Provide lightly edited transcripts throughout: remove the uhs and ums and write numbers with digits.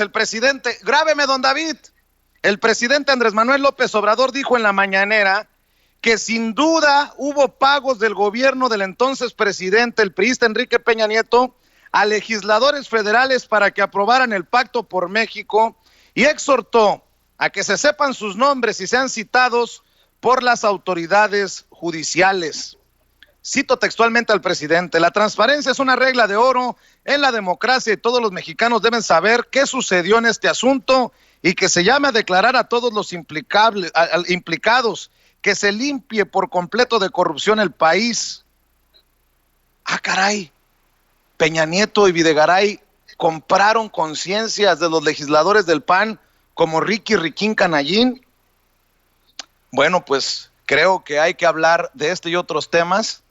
el presidente, grábeme, don David, el presidente Andrés Manuel López Obrador dijo en la mañanera que sin duda hubo pagos del gobierno del entonces presidente, el priista Enrique Peña Nieto, a legisladores federales para que aprobaran el Pacto por México, y exhortó a que se sepan sus nombres y sean citados por las autoridades judiciales. Cito textualmente al presidente: la transparencia es una regla de oro en la democracia y todos los mexicanos deben saber qué sucedió en este asunto y que se llame a declarar a todos los implicados, que se limpie por completo de corrupción el país. Ah, caray, Peña Nieto y Videgaray compraron conciencias de los legisladores del PAN como Riquín Canallín. Bueno, pues creo que hay que hablar de este y otros temas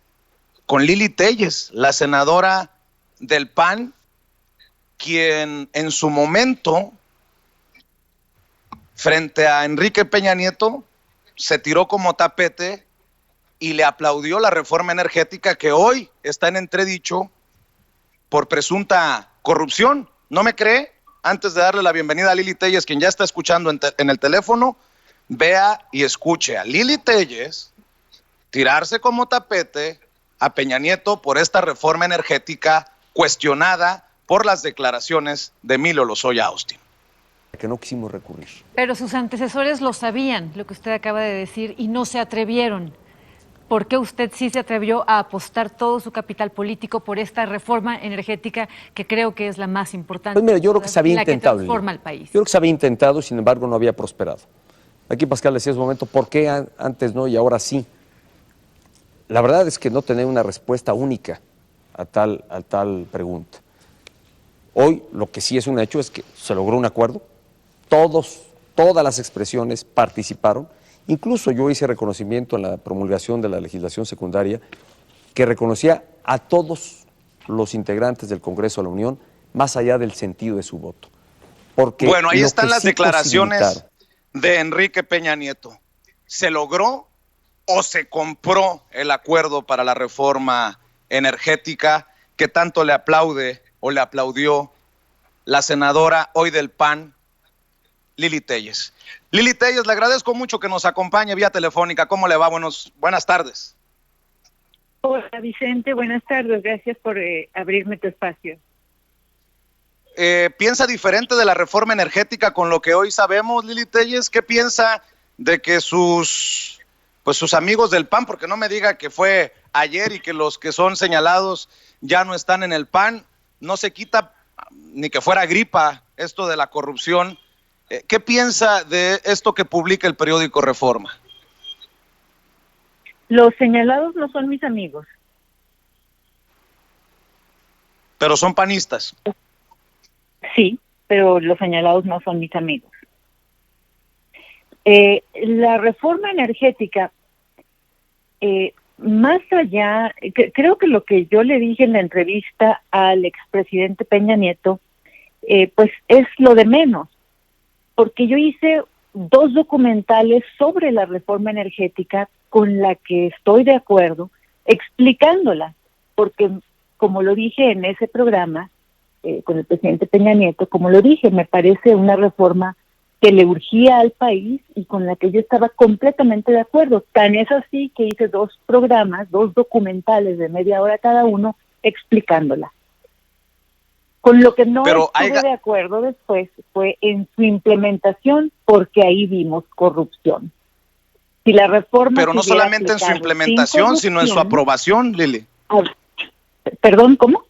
con Lili Téllez, la senadora del PAN, quien en su momento, frente a Enrique Peña Nieto, se tiró como tapete y le aplaudió la reforma energética que hoy está en entredicho por presunta corrupción. ¿No me cree? Antes de darle la bienvenida a Lili Téllez, quien ya está escuchando en el teléfono, vea y escuche a Lili Téllez tirarse como tapete a Peña Nieto por esta reforma energética cuestionada por las declaraciones de Emilio Lozoya Austin. Que no quisimos recurrir. Pero sus antecesores lo sabían, lo que usted acaba de decir, y no se atrevieron. ¿Por qué usted sí se atrevió a apostar todo su capital político por esta reforma energética que creo que es la más importante? Pues mira, yo creo que se había intentado. Que transforma el país. Yo creo que se había intentado, sin embargo no había prosperado. Aquí Pascal decía en su momento, ¿por qué antes no y ahora sí? La verdad es que no tener una respuesta única a tal pregunta. Hoy lo que sí es un hecho es que se logró un acuerdo. Todas las expresiones participaron, incluso yo hice reconocimiento en la promulgación de la legislación secundaria que reconocía a todos los integrantes del Congreso de la Unión, más allá del sentido de su voto. Porque bueno, ahí están las declaraciones de Enrique Peña Nieto. ¿Se logró o se compró el acuerdo para la reforma energética que tanto le aplaude o le aplaudió la senadora hoy del PAN, Lili Téllez? Lili Téllez, le agradezco mucho que nos acompañe vía telefónica. ¿Cómo le va? Buenas tardes. Hola Vicente, buenas tardes. Gracias por abrirme tu espacio. ¿Piensa diferente de la reforma energética con lo que hoy sabemos, Lili Téllez? ¿Qué piensa de que sus amigos del PAN, porque no me diga que fue ayer y que los que son señalados ya no están en el PAN, no se quita ni que fuera gripa esto de la corrupción? ¿Qué piensa de esto que publica el periódico Reforma? Los señalados no son mis amigos. Pero son panistas. Sí, pero los señalados no son mis amigos. La reforma energética, más allá, creo que lo que yo le dije en la entrevista al expresidente Peña Nieto, pues es lo de menos, porque yo hice 2 documentales sobre la reforma energética con la que estoy de acuerdo, explicándola, porque como lo dije en ese programa, con el presidente Peña Nieto, como lo dije, me parece una reforma que le urgía al país y con la que yo estaba completamente de acuerdo. Tan es así que hice 2 programas, 2 documentales de media hora cada uno, explicándola. Con lo que no estuve de acuerdo después fue en su implementación, porque ahí vimos corrupción. Si la reforma... Pero no solamente en su implementación, sino en su aprobación, Lili. ¿Perdón, cómo?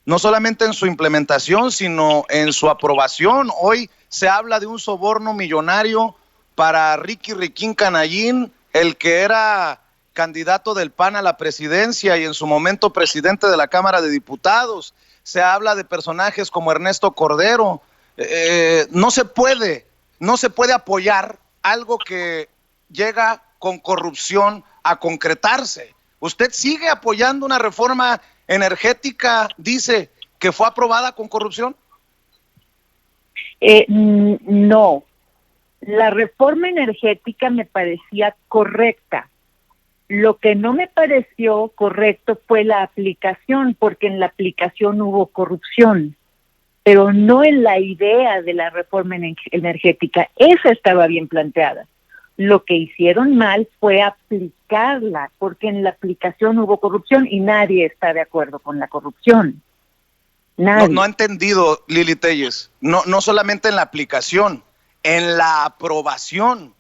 No solamente en su implementación, sino en su aprobación. Hoy se habla de un soborno millonario para Riquín Canallín, el que era candidato del PAN a la presidencia y en su momento presidente de la Cámara de Diputados. Se habla de personajes como Ernesto Cordero. No se puede apoyar algo que llega con corrupción a concretarse. Usted sigue apoyando una reforma energética, dice, que fue aprobada con corrupción. No, la reforma energética me parecía correcta. Lo que no me pareció correcto fue la aplicación, porque en la aplicación hubo corrupción. pero no en la idea de la reforma energética. Esa estaba bien planteada. Lo que hicieron mal fue aplicarla, porque en la aplicación hubo corrupción y nadie está de acuerdo con la corrupción. Nadie. No ha entendido, Lili Telles, no solamente en la aplicación, en la aprobación.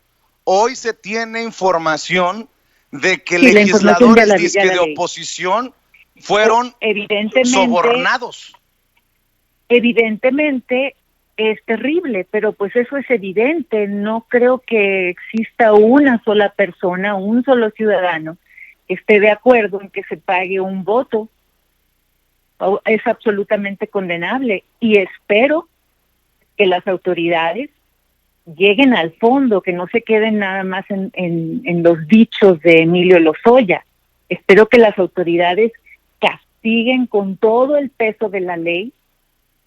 Hoy se tiene información de que Sí, legisladores de oposición fueron sobornados. Evidentemente es terrible, pero pues eso es evidente. No creo que exista una sola persona, un solo ciudadano que esté de acuerdo en que se pague un voto. Es absolutamente condenable y espero que las autoridades lleguen al fondo, que no se queden nada más en los dichos de Emilio Lozoya. Espero que las autoridades castiguen con todo el peso de la ley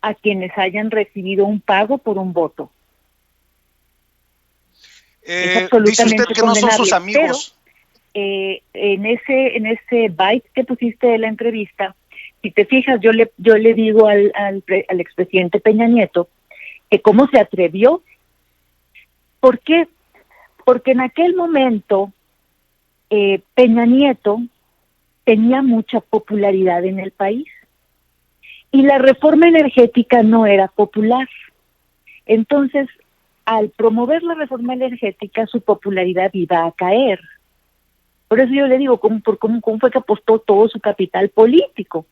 a quienes hayan recibido un pago por un voto. Es absolutamente dice usted que no son sus amigos. Pero, en ese byte que pusiste de la entrevista, si te fijas, yo le digo al expresidente Peña Nieto que cómo se atrevió. ¿Por qué? Porque en aquel momento Peña Nieto tenía mucha popularidad en el país y la reforma energética no era popular. Entonces, al promover la reforma energética, su popularidad iba a caer. Por eso yo le digo, ¿cómo fue que apostó todo su capital político?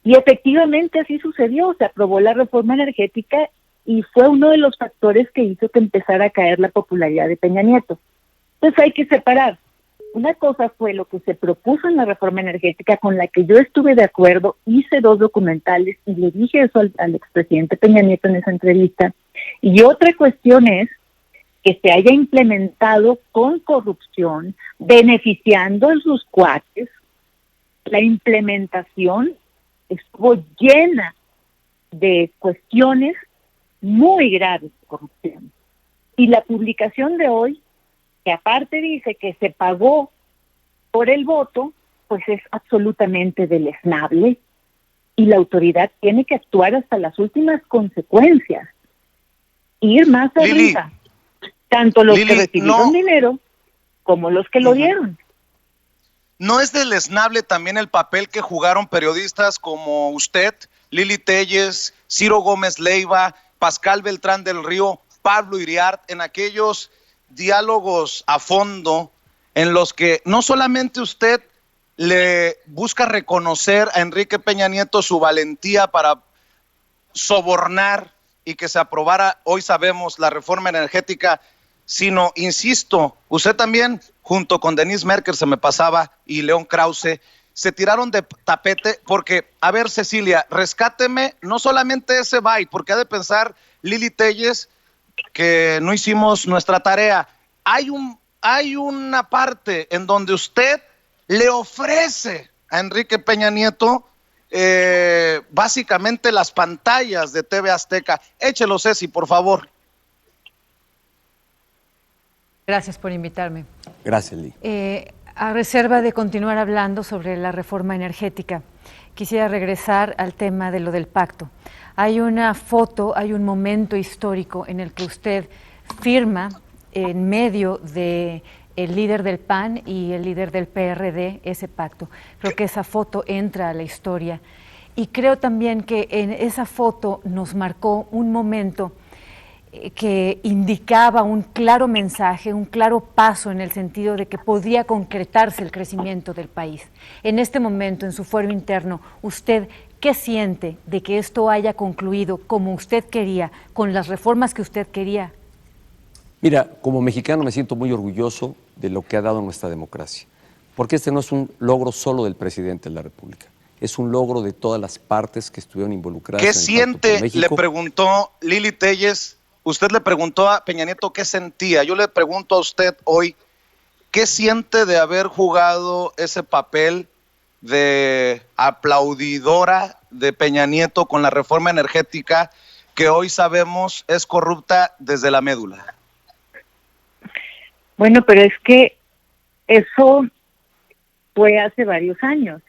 Y efectivamente así sucedió, se aprobó la reforma energética y fue uno de los factores que hizo que empezara a caer la popularidad de Peña Nieto. Entonces hay que separar. Una cosa fue lo que se propuso en la reforma energética, con la que yo estuve de acuerdo, hice 2 documentales y le dije eso al expresidente Peña Nieto en esa entrevista. Y otra cuestión es que se haya implementado con corrupción, beneficiando a sus cuates. La implementación estuvo llena de cuestiones muy graves de corrupción. Y la publicación de hoy, que aparte dice que se pagó por el voto, pues es absolutamente deleznable y la autoridad tiene que actuar hasta las últimas consecuencias, ir más arriba, tanto los que recibieron dinero como los que lo dieron. ¿No es deleznable también el papel que jugaron periodistas como usted, Lili Telles, Ciro Gómez Leiva, Pascal Beltrán del Río, Pablo Iriart, en aquellos diálogos a fondo en los que no solamente usted le busca reconocer a Enrique Peña Nieto su valentía para sobornar y que se aprobara, hoy sabemos, la reforma energética, sino, insisto, usted también, junto con Denise Merker, se me pasaba, y León Krause, se tiraron de tapete porque, a ver, Cecilia, rescáteme no solamente ese byte, porque ha de pensar Lili Telles que no hicimos nuestra tarea. Hay una parte en donde usted le ofrece a Enrique Peña Nieto básicamente las pantallas de TV Azteca. Échelo, Ceci, por favor. Gracias por invitarme. Gracias, Lee. A reserva de continuar hablando sobre la reforma energética, quisiera regresar al tema de lo del pacto. Hay una foto, hay un momento histórico en el que usted firma en medio de el líder del PAN y el líder del PRD ese pacto. Creo que esa foto entra a la historia y creo también que en esa foto nos marcó un momento que indicaba un claro mensaje, un claro paso en el sentido de que podía concretarse el crecimiento del país. En este momento, en su fuero interno, ¿usted qué siente de que esto haya concluido como usted quería, con las reformas que usted quería? Mira, como mexicano me siento muy orgulloso de lo que ha dado nuestra democracia, porque este no es un logro solo del presidente de la República, es un logro de todas las partes que estuvieron involucradas. ¿Qué siente? Le preguntó Lili Telles. Usted le preguntó a Peña Nieto qué sentía. Yo le pregunto a usted hoy, ¿qué siente de haber jugado ese papel de aplaudidora de Peña Nieto con la reforma energética que hoy sabemos es corrupta desde la médula? Bueno, pero es que eso fue hace varios años.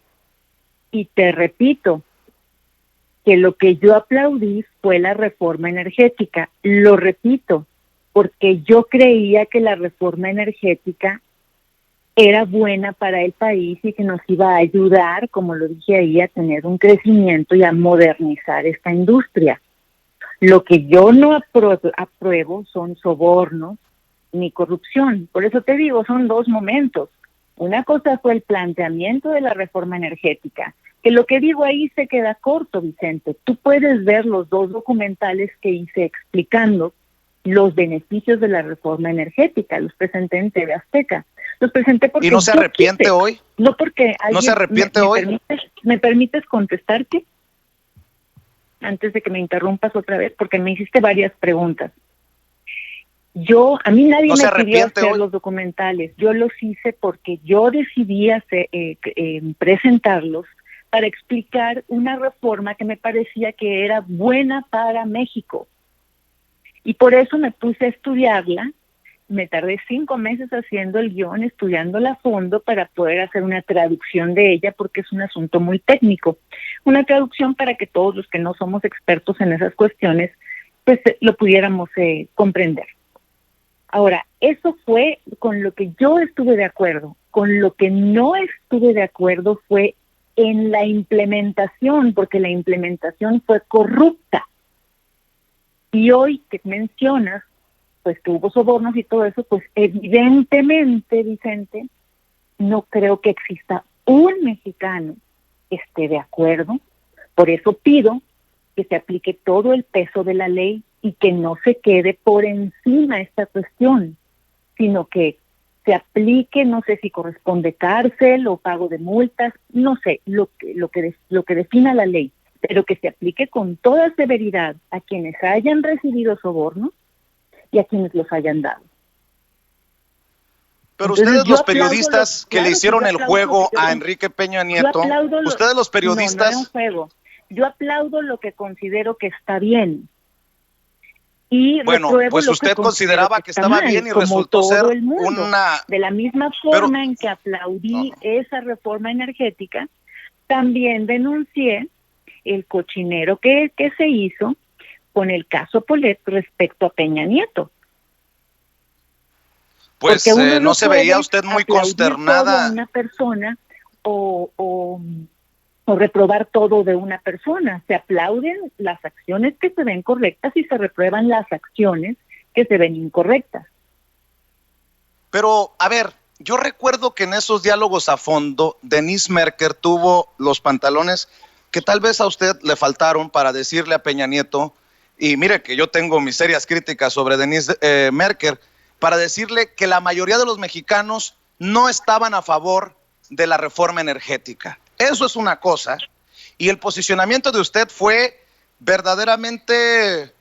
Y te repito, que lo que yo aplaudí fue la reforma energética. Lo repito, porque yo creía que la reforma energética era buena para el país y que nos iba a ayudar, como lo dije ahí, a tener un crecimiento y a modernizar esta industria. Lo que yo no apruebo son sobornos ni corrupción. Por eso te digo, son dos momentos. Una cosa fue el planteamiento de la reforma energética, que lo que digo ahí se queda corto, Vicente. Tú puedes ver los dos documentales que hice explicando los beneficios de la reforma energética. Los presenté en TV Azteca. Los presenté porque ¿Y no se arrepiente hoy? No porque alguien... ¿No se arrepiente hoy? ¿Me permites contestarte? Antes de que me interrumpas otra vez, porque me hiciste varias preguntas. A mí nadie ¿No me se pidió arrepiente hacer hoy? los documentales. Yo los hice porque yo decidí presentarlos para explicar una reforma que me parecía que era buena para México. Y por eso me puse a estudiarla. Me tardé 5 meses haciendo el guión, estudiándola a fondo para poder hacer una traducción de ella, porque es un asunto muy técnico. Una traducción para que todos los que no somos expertos en esas cuestiones, pues lo pudiéramos comprender. Ahora, eso fue con lo que yo estuve de acuerdo. Con lo que no estuve de acuerdo fue en la implementación, porque la implementación fue corrupta. Y hoy que mencionas, pues que hubo sobornos y todo eso, pues evidentemente, Vicente, no creo que exista un mexicano que esté de acuerdo. Por eso pido que se aplique todo el peso de la ley y que no se quede por encima esta cuestión, sino que se aplique, no sé si corresponde cárcel o pago de multas, no sé, lo que defina la ley, pero que se aplique con toda severidad a quienes hayan recibido sobornos y a quienes los hayan dado. Pero Entonces, ustedes los periodistas que le hicieron el juego a Enrique Peña Nieto, ustedes los periodistas... No, no era un juego. Yo aplaudo lo que considero que está bien. Y bueno, pues usted consideraba que estaba mal, bien y como resultó todo ser el mundo. una... De la misma forma en que aplaudí esa reforma energética, también denuncié el cochinero que se hizo con el caso Polet respecto a Peña Nieto. Pues no se veía usted muy consternada. A una persona o reprobar todo de una persona. Se aplauden las acciones que se ven correctas y se reprueban las acciones que se ven incorrectas. Pero, a ver, yo recuerdo que en esos diálogos a fondo, Denise Merker tuvo los pantalones que tal vez a usted le faltaron para decirle a Peña Nieto, y mire que yo tengo mis serias críticas sobre Denise Merker, para decirle que la mayoría de los mexicanos no estaban a favor de la reforma energética. Eso es una cosa. Y el posicionamiento de usted fue verdaderamente,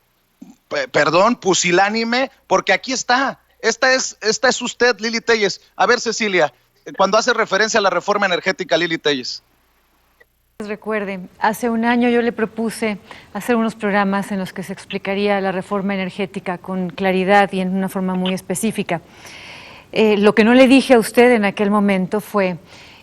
pusilánime, porque aquí está. Esta es usted, Lili Téllez. A ver, Cecilia, cuando hace referencia a la reforma energética, Lili Téllez. Recuerde, hace un año yo le propuse hacer unos programas en los que se explicaría la reforma energética con claridad y en una forma muy específica. Lo que no le dije a usted en aquel momento fue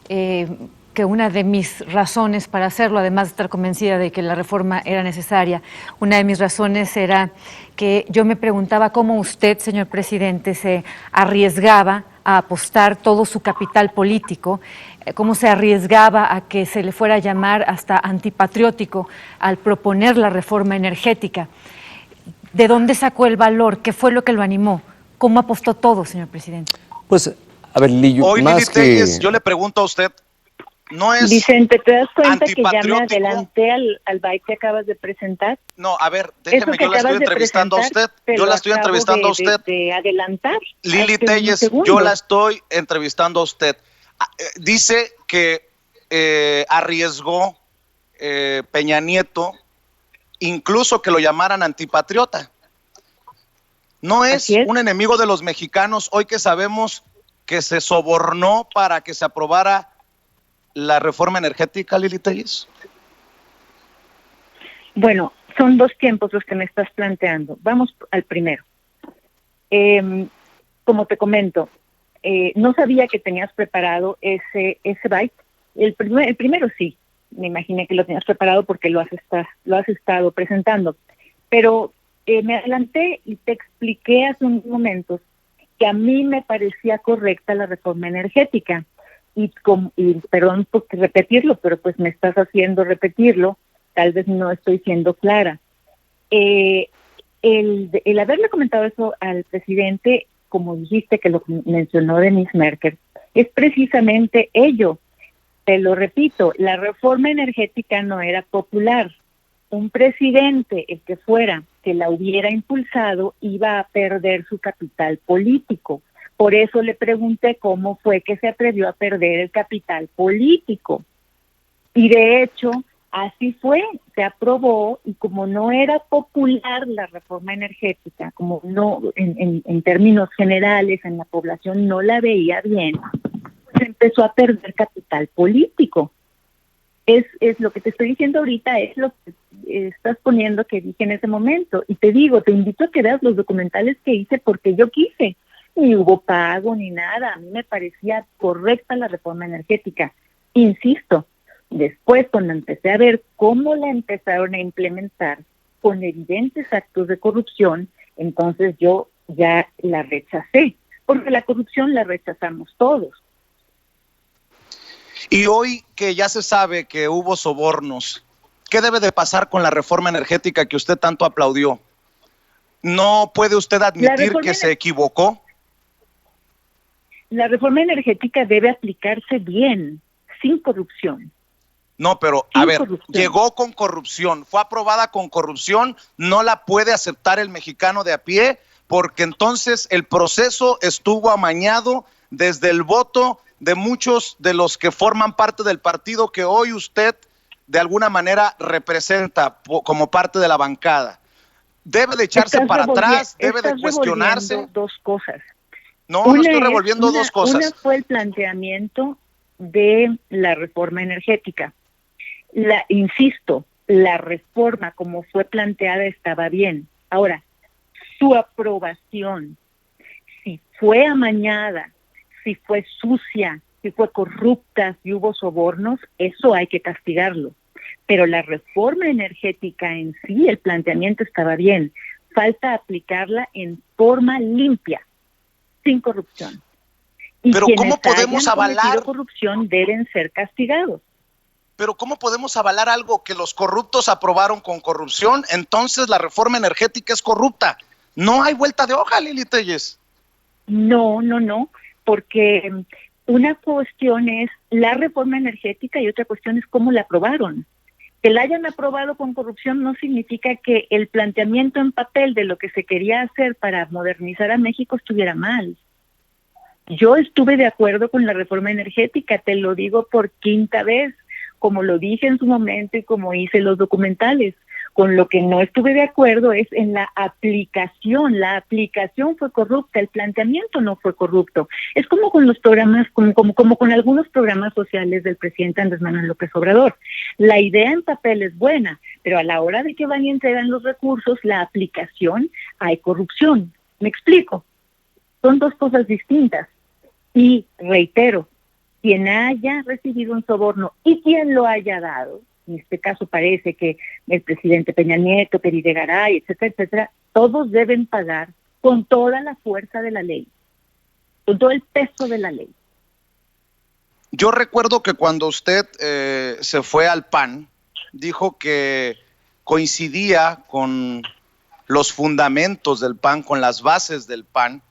que una de mis razones para hacerlo, además de estar convencida de que la reforma era necesaria, una de mis razones era que yo me preguntaba cómo usted, señor presidente, se arriesgaba a apostar todo su capital político, cómo se arriesgaba a que se le fuera a llamar hasta antipatriótico al proponer la reforma energética. ¿De dónde sacó el valor? ¿Qué fue lo que lo animó? ¿Cómo apostó todo, señor presidente? Pues, a ver, Lili, hoy, más Lili Téllez, yo le pregunto a usted, ¿no es Vicente, ¿te das cuenta que ya me adelanté al byte que acabas de presentar? No, a ver, déjeme, yo la estoy entrevistando a usted. Yo la estoy entrevistando a usted. De adelantar. Lili Téllez, yo la estoy entrevistando a usted. Dice que arriesgó Peña Nieto, incluso que lo llamaran antipatriota. ¿No es un enemigo de los mexicanos hoy que sabemos que se sobornó para que se aprobara la reforma energética, Lili Téllez? Bueno, son dos tiempos los que me estás planteando. Vamos al primero. Como te comento, no sabía que tenías preparado ese byte. El primero sí. me imaginé que lo tenías preparado porque lo has estado presentando. Pero me adelanté y te expliqué hace unos momentos que a mí me parecía correcta la reforma energética. Y perdón por repetirlo, pero pues me estás haciendo repetirlo, tal vez no estoy siendo clara. El haberle comentado eso al presidente, como dijiste que lo mencionó Denise Merker, es precisamente ello. Te lo repito, la reforma energética no era popular. Un presidente, el que fuera, que la hubiera impulsado, iba a perder su capital político. Por eso le pregunté cómo fue que se atrevió a perder el capital político. Y de hecho, así fue, se aprobó, y como no era popular la reforma energética, como no, en términos generales, en la población no la veía bien, pues empezó a perder capital político. Es lo que te estoy diciendo ahorita, es lo que estás poniendo que dije en ese momento. Y te digo, te invito a que veas los documentales que hice porque yo quise. Ni hubo pago ni nada. A mí me parecía correcta la reforma energética. Insisto, después cuando empecé a ver cómo la empezaron a implementar con evidentes actos de corrupción, entonces yo ya la rechacé. Porque la corrupción la rechazamos todos. Y hoy que ya se sabe que hubo sobornos, ¿qué debe de pasar con la reforma energética que usted tanto aplaudió? ¿No puede usted admitir que se equivocó? La reforma energética debe aplicarse bien, sin corrupción. No, pero a ver, llegó con corrupción, fue aprobada con corrupción, no la puede aceptar el mexicano de a pie, porque entonces el proceso estuvo amañado desde el voto de muchos de los que forman parte del partido que hoy usted de alguna manera representa como parte de la bancada. Debe de echarse para atrás, debe de cuestionarse. Dos cosas. No estoy revolviendo dos cosas. Una fue el planteamiento de la reforma energética. Insisto, la reforma como fue planteada estaba bien. Ahora, su aprobación, si fue amañada, si fue sucia, si fue corrupta, si hubo sobornos, eso hay que castigarlo. Pero la reforma energética en sí, el planteamiento estaba bien. Falta aplicarla en forma limpia, sin corrupción. Y pero quienes ¿cómo podemos avalar corrupción deben ser castigados? Pero ¿cómo podemos avalar algo que los corruptos aprobaron con corrupción? Entonces la reforma energética es corrupta. No hay vuelta de hoja, Lili Téllez. No, porque una cuestión es la reforma energética y otra cuestión es cómo la aprobaron. Que la hayan aprobado con corrupción no significa que el planteamiento en papel de lo que se quería hacer para modernizar a México estuviera mal. Yo estuve de acuerdo con la reforma energética, te lo digo por quinta vez, como lo dije en su momento y como hice los documentales. Con lo que no estuve de acuerdo es en la aplicación. La aplicación fue corrupta, el planteamiento no fue corrupto. Es como con los programas, como con algunos programas sociales del presidente Andrés Manuel López Obrador. La idea en papel es buena, pero a la hora de que van y entregan los recursos, la aplicación, hay corrupción. ¿Me explico? Son dos cosas distintas. Y reitero, quien haya recibido un soborno y quien lo haya dado, en este caso parece que el presidente Peña Nieto, Peri Garay, etcétera, etcétera, todos deben pagar con toda la fuerza de la ley, con todo el peso de la ley. Yo recuerdo que cuando usted se fue al PAN, dijo que coincidía con los fundamentos del PAN, con las bases del PAN,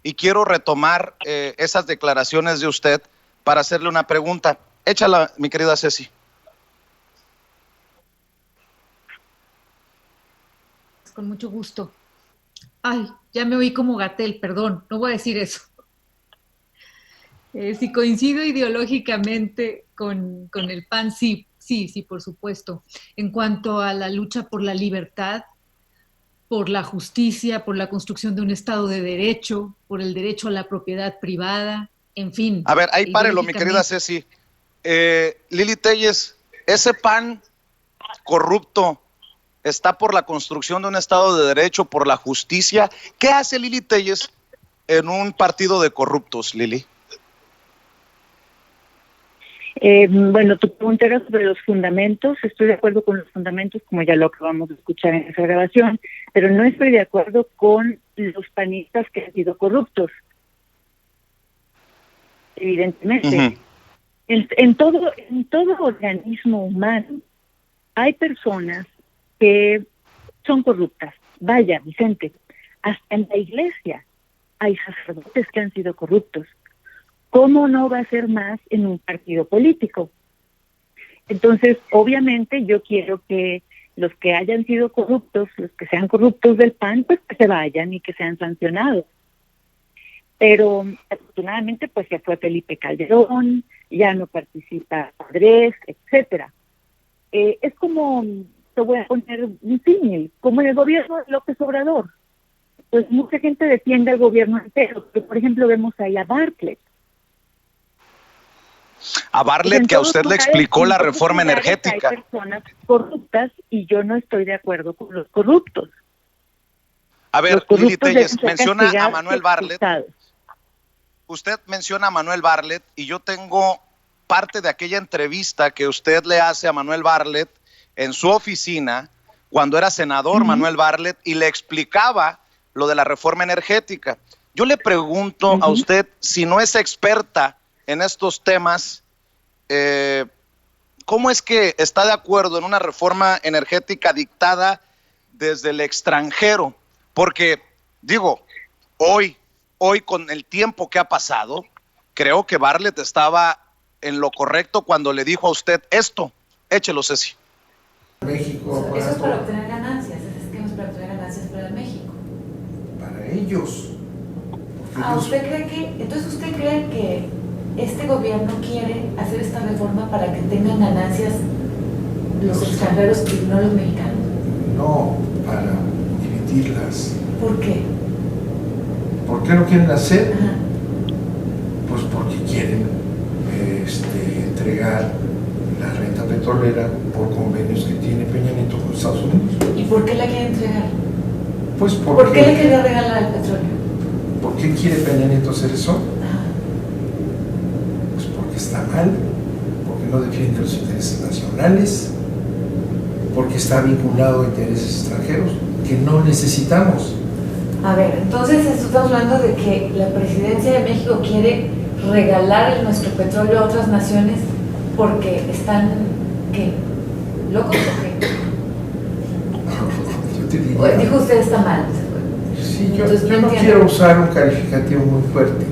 y quiero retomar esas declaraciones de usted para hacerle una pregunta. Échala, mi querida Ceci. Con mucho gusto. Ay, ya me oí como Gatell, perdón, no voy a decir eso. Si coincido ideológicamente con el PAN, sí, por supuesto. En cuanto a la lucha por la libertad, por la justicia, por la construcción de un Estado de Derecho, por el derecho a la propiedad privada, en fin. A ver, ahí párelo, mi querida Ceci. Lili Téllez, ese PAN corrupto está por la construcción de un Estado de Derecho, por la justicia. ¿Qué hace Lili Téllez en un partido de corruptos, Lili? Bueno, tu pregunta era sobre los fundamentos. Estoy de acuerdo con los fundamentos, como ya lo acabamos de escuchar en esa grabación, pero no estoy de acuerdo con los panistas que han sido corruptos. Evidentemente. Ujú. En todo organismo humano hay personas que son corruptas. Vaya, Vicente, hasta en la iglesia hay sacerdotes que han sido corruptos. ¿Cómo no va a ser más en un partido político? Entonces, obviamente, yo quiero que los que hayan sido corruptos, los que sean corruptos del PAN, pues que se vayan y que sean sancionados. Pero afortunadamente, pues se fue Felipe Calderón, ya no participa Andrés, etcétera. Es como, te voy a poner un símil, como en el gobierno de López Obrador. Pues mucha gente defiende al gobierno entero, pero por ejemplo vemos ahí a Bartlett. A Pues Bartlett, en que a todos usted le lugares, explicó en la todos reforma lugares energética. hay personas corruptas y yo no estoy de acuerdo con los corruptos. A ver, Los Lili corruptos deben Telles, ser menciona a castigados y Manuel Bartlett. expulsados. Usted menciona a Manuel Bartlett y yo tengo parte de aquella entrevista que usted le hace a Manuel Bartlett en su oficina cuando era senador Manuel Bartlett y le explicaba lo de la reforma energética. Yo le pregunto a usted, si no es experta en estos temas, ¿cómo es que está de acuerdo en una reforma energética dictada desde el extranjero? Porque, digo, hoy con el tiempo que ha pasado, creo que Bartlett estaba en lo correcto cuando le dijo a usted esto. Échelo, Ceci. México, Eso es para obtener ganancias, ese esquema es para obtener ganancias para México. para ellos. Entonces usted cree que este gobierno quiere hacer esta reforma para que tengan ganancias los extranjeros y no los mexicanos? No, para dividirlas. ¿Por qué? ¿Por qué lo quieren hacer? Ajá. Pues porque quieren entregar la renta petrolera por convenios que tiene Peña Nieto con Estados Unidos. ¿Y por qué la quiere entregar? Pues ¿Por qué le quería regalar el petróleo? ¿Por qué quiere Peña Nieto hacer eso? Ajá. Pues porque está mal, porque no defiende los intereses nacionales, porque está vinculado a intereses extranjeros que no necesitamos. A ver, entonces estamos hablando de que la presidencia de México quiere regalar nuestro petróleo a otras naciones porque están, ¿qué? ¿Locos o qué? Yo te diría, Dijo usted está mal. sí, yo Entonces, no entiendo. quiero usar un calificativo muy fuerte.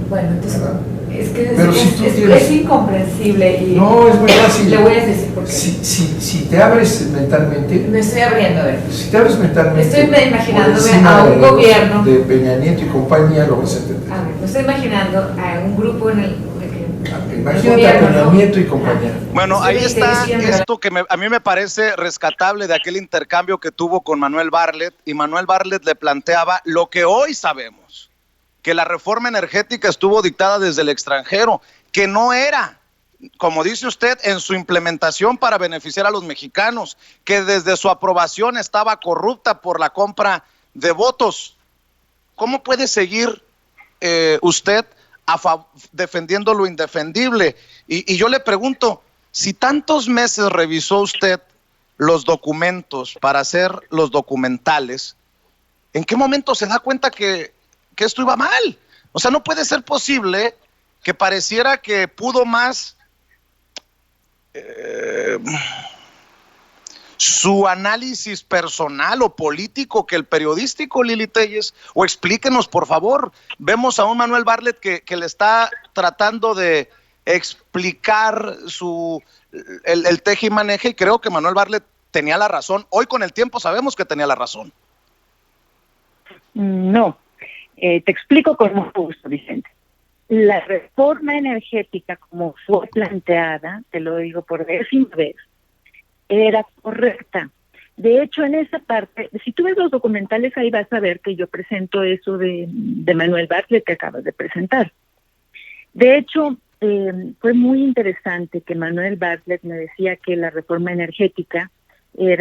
Bueno, entonces ¿Verdad? es que Pero si tú tienes- es incomprensible y No, es muy fácil. le voy a decir por qué. Si te abres mentalmente, Me estoy abriendo, a ver. si te abres mentalmente, Estoy imaginándome por encima a un de gobierno. de Peña Nieto y compañía, lo vas a entender. A ver, me estoy imaginando a un grupo en el Imagínate a gobierno, Peña ¿no? Nieto y compañía. Bueno, ahí Sí, está sí, esto que a mí me parece rescatable de aquel intercambio que tuvo con Manuel Bartlett, y Manuel Bartlett le planteaba lo que hoy sabemos, que la reforma energética estuvo dictada desde el extranjero, que no era, como dice usted, en su implementación para beneficiar a los mexicanos, que desde su aprobación estaba corrupta por la compra de votos. ¿Cómo puede seguir usted defendiendo lo indefendible? Y yo le pregunto, si tantos meses revisó usted los documentos para hacer los documentales, ¿en qué momento se da cuenta que esto iba mal? O sea, no puede ser posible que pareciera que pudo más su análisis personal o político que el periodístico, Lili Telles. O explíquenos, por favor. Vemos a un Manuel Bartlett que le está tratando de explicar el teje y maneje, y creo que Manuel Bartlett tenía la razón. Hoy con el tiempo sabemos que tenía la razón. No, te explico con mucho gusto, Vicente. La reforma energética, como fue planteada, te lo digo por décima vez, era correcta. De hecho, en esa parte, si tú ves los documentales, ahí vas a ver que yo presento eso de Manuel Bartlett que acabas de presentar. De hecho, fue muy interesante que Manuel Bartlett me decía que la reforma energética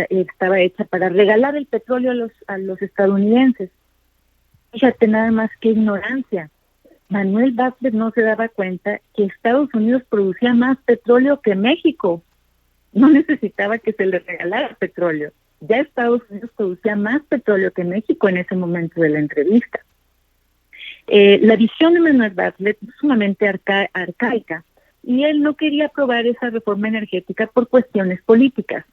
estaba hecha para regalar el petróleo a los estadounidenses. Fíjate nada más qué ignorancia. Manuel Bartlett no se daba cuenta que Estados Unidos producía más petróleo que México. No necesitaba que se le regalara petróleo. Ya Estados Unidos producía más petróleo que México en ese momento de la entrevista. La visión de Manuel Bartlett es sumamente arcaica y él no quería aprobar esa reforma energética por cuestiones políticas.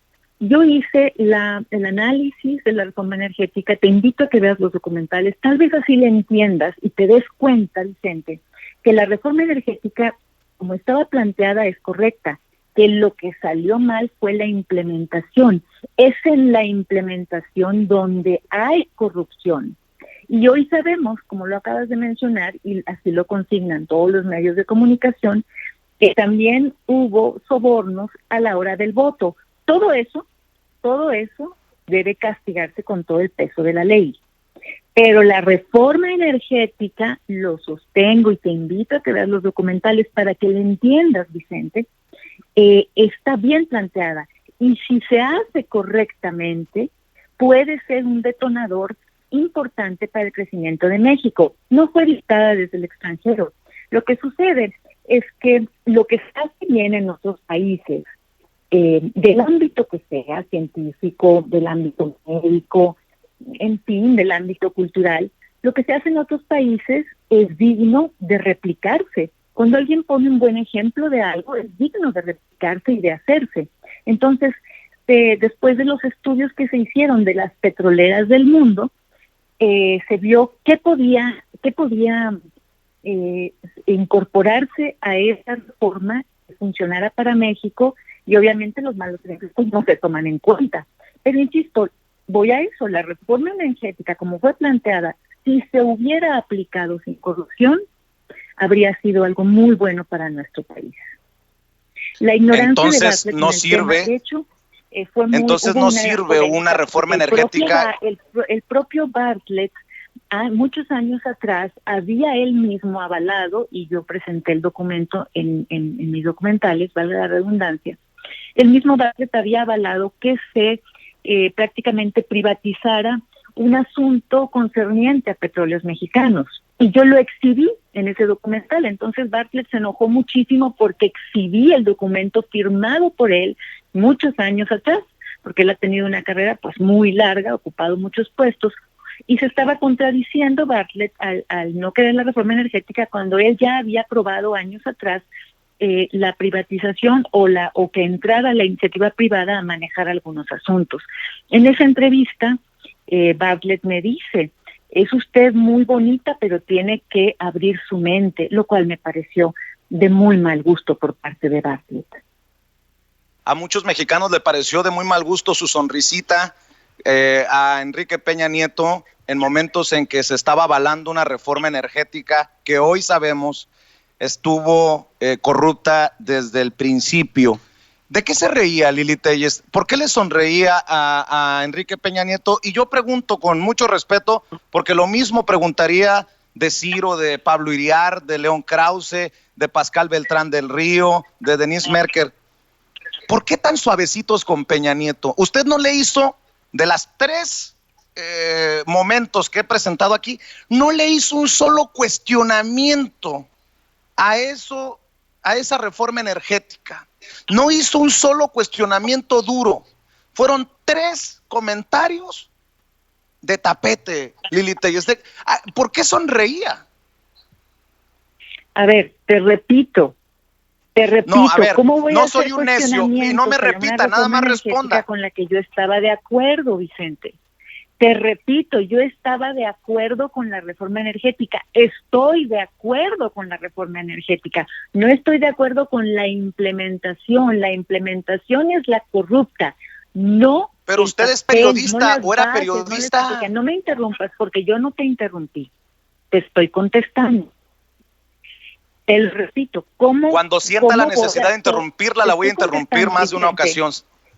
Yo hice el análisis de la reforma energética, te invito a que veas los documentales, tal vez así le entiendas y te des cuenta, Vicente, que la reforma energética, como estaba planteada, es correcta, que lo que salió mal fue la implementación. Es en la implementación donde hay corrupción. Y hoy sabemos, como lo acabas de mencionar, y así lo consignan todos los medios de comunicación, que también hubo sobornos a la hora del voto. Todo eso debe castigarse con todo el peso de la ley. Pero la reforma energética, lo sostengo y te invito a que veas los documentales para que lo entiendas, Vicente, está bien planteada. Y si se hace correctamente, puede ser un detonador importante para el crecimiento de México. No fue dictada desde el extranjero. Lo que sucede es que lo que se hace bien en otros países, del ámbito que sea, científico, del ámbito médico, en fin, del ámbito cultural, lo que se hace en otros países es digno de replicarse. Cuando alguien pone un buen ejemplo de algo, es digno de replicarse y de hacerse. Entonces, después de los estudios que se hicieron de las petroleras del mundo, se vio qué podía incorporarse a esa reforma que funcionara para México, y obviamente los malos ejemplos no se toman en cuenta. Pero insisto, voy a eso, la reforma energética como fue planteada, si se hubiera aplicado sin corrupción, habría sido algo muy bueno para nuestro país. La ignorancia entonces, de Bartlett no sirve, tema, de hecho, fue muy, entonces no sirve una reforma energética. El propio Bartlett, muchos años atrás, había él mismo avalado, y yo presenté el documento en mis documentales, valga la redundancia, el mismo Bartlett había avalado que se prácticamente privatizara un asunto concerniente a petróleos mexicanos. Y yo lo exhibí en ese documental. Entonces Bartlett se enojó muchísimo porque exhibí el documento firmado por él muchos años atrás, porque él ha tenido una carrera pues muy larga, ocupado muchos puestos, y se estaba contradiciendo Bartlett al no querer la reforma energética cuando él ya había aprobado años atrás la privatización o que entrara la iniciativa privada a manejar algunos asuntos. En esa entrevista, Bartlett me dice, es usted muy bonita, pero tiene que abrir su mente, lo cual me pareció de muy mal gusto por parte de Bartlett. A muchos mexicanos le pareció de muy mal gusto su sonrisita a Enrique Peña Nieto en momentos en que se estaba avalando una reforma energética que hoy sabemos estuvo corrupta desde el principio. ¿De qué se reía Lili Téllez? ¿Por qué le sonreía a Enrique Peña Nieto? Y yo pregunto con mucho respeto, porque lo mismo preguntaría de Ciro, de Pablo Iriart, de León Krause, de Pascal Beltrán del Río, de Denise Merker. ¿Por qué tan suavecitos con Peña Nieto? ¿Usted no le hizo, de las 3 momentos que he presentado aquí, no le hizo un solo cuestionamiento a esa reforma energética? No hizo un solo cuestionamiento duro. Fueron 3 comentarios de tapete, Lili Téllez. ¿Por qué sonreía? A ver, te repito, no, a ver, ¿cómo voy no a hacer soy un necio y no me repita, nada más responda. Con la que yo estaba de acuerdo, Vicente. Te repito, yo estaba de acuerdo con la reforma energética, estoy de acuerdo con la reforma energética, no estoy de acuerdo con la implementación es la corrupta, no. Pero usted es periodista o era periodista. No me interrumpas porque yo no te interrumpí, te estoy contestando. Te lo repito, cuando sienta la necesidad de interrumpirla, la voy a interrumpir más de una ocasión,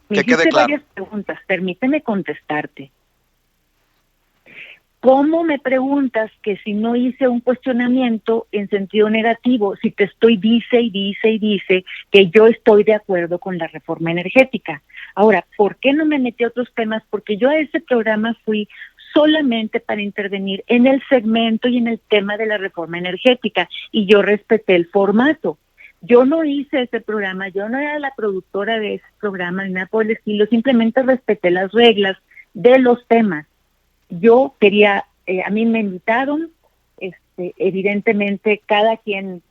que quede claro. Varias preguntas, permíteme contestarte. ¿Cómo me preguntas que si no hice un cuestionamiento en sentido negativo, si te estoy dice que yo estoy de acuerdo con la reforma energética? Ahora, ¿por qué no me metí a otros temas? Porque yo a ese programa fui solamente para intervenir en el segmento y en el tema de la reforma energética, y yo respeté el formato. Yo no hice ese programa, yo no era la productora de ese programa, ni nada por el estilo, simplemente respeté las reglas de los temas. Yo quería, a mí me invitaron, evidentemente cada quien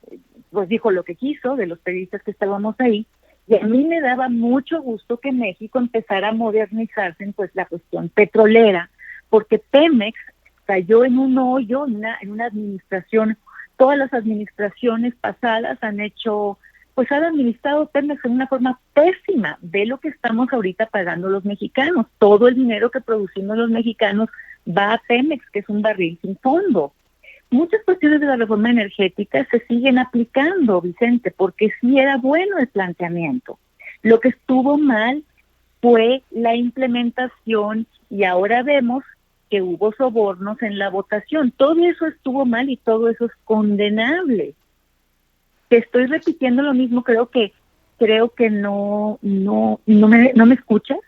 pues dijo lo que quiso, de los periodistas que estábamos ahí, y a mí me daba mucho gusto que México empezara a modernizarse en pues la cuestión petrolera, porque Pemex cayó en un hoyo, en una administración. Todas las administraciones pasadas han administrado Pemex en una forma pésima. Ve lo que estamos ahorita pagando los mexicanos. Todo el dinero que producimos los mexicanos va a Pemex, que es un barril sin fondo. Muchas cuestiones de la reforma energética se siguen aplicando, Vicente, porque sí era bueno el planteamiento. Lo que estuvo mal fue la implementación, y ahora vemos que hubo sobornos en la votación. Todo eso estuvo mal y todo eso es condenable. Te estoy repitiendo lo mismo, creo que no me escuchas.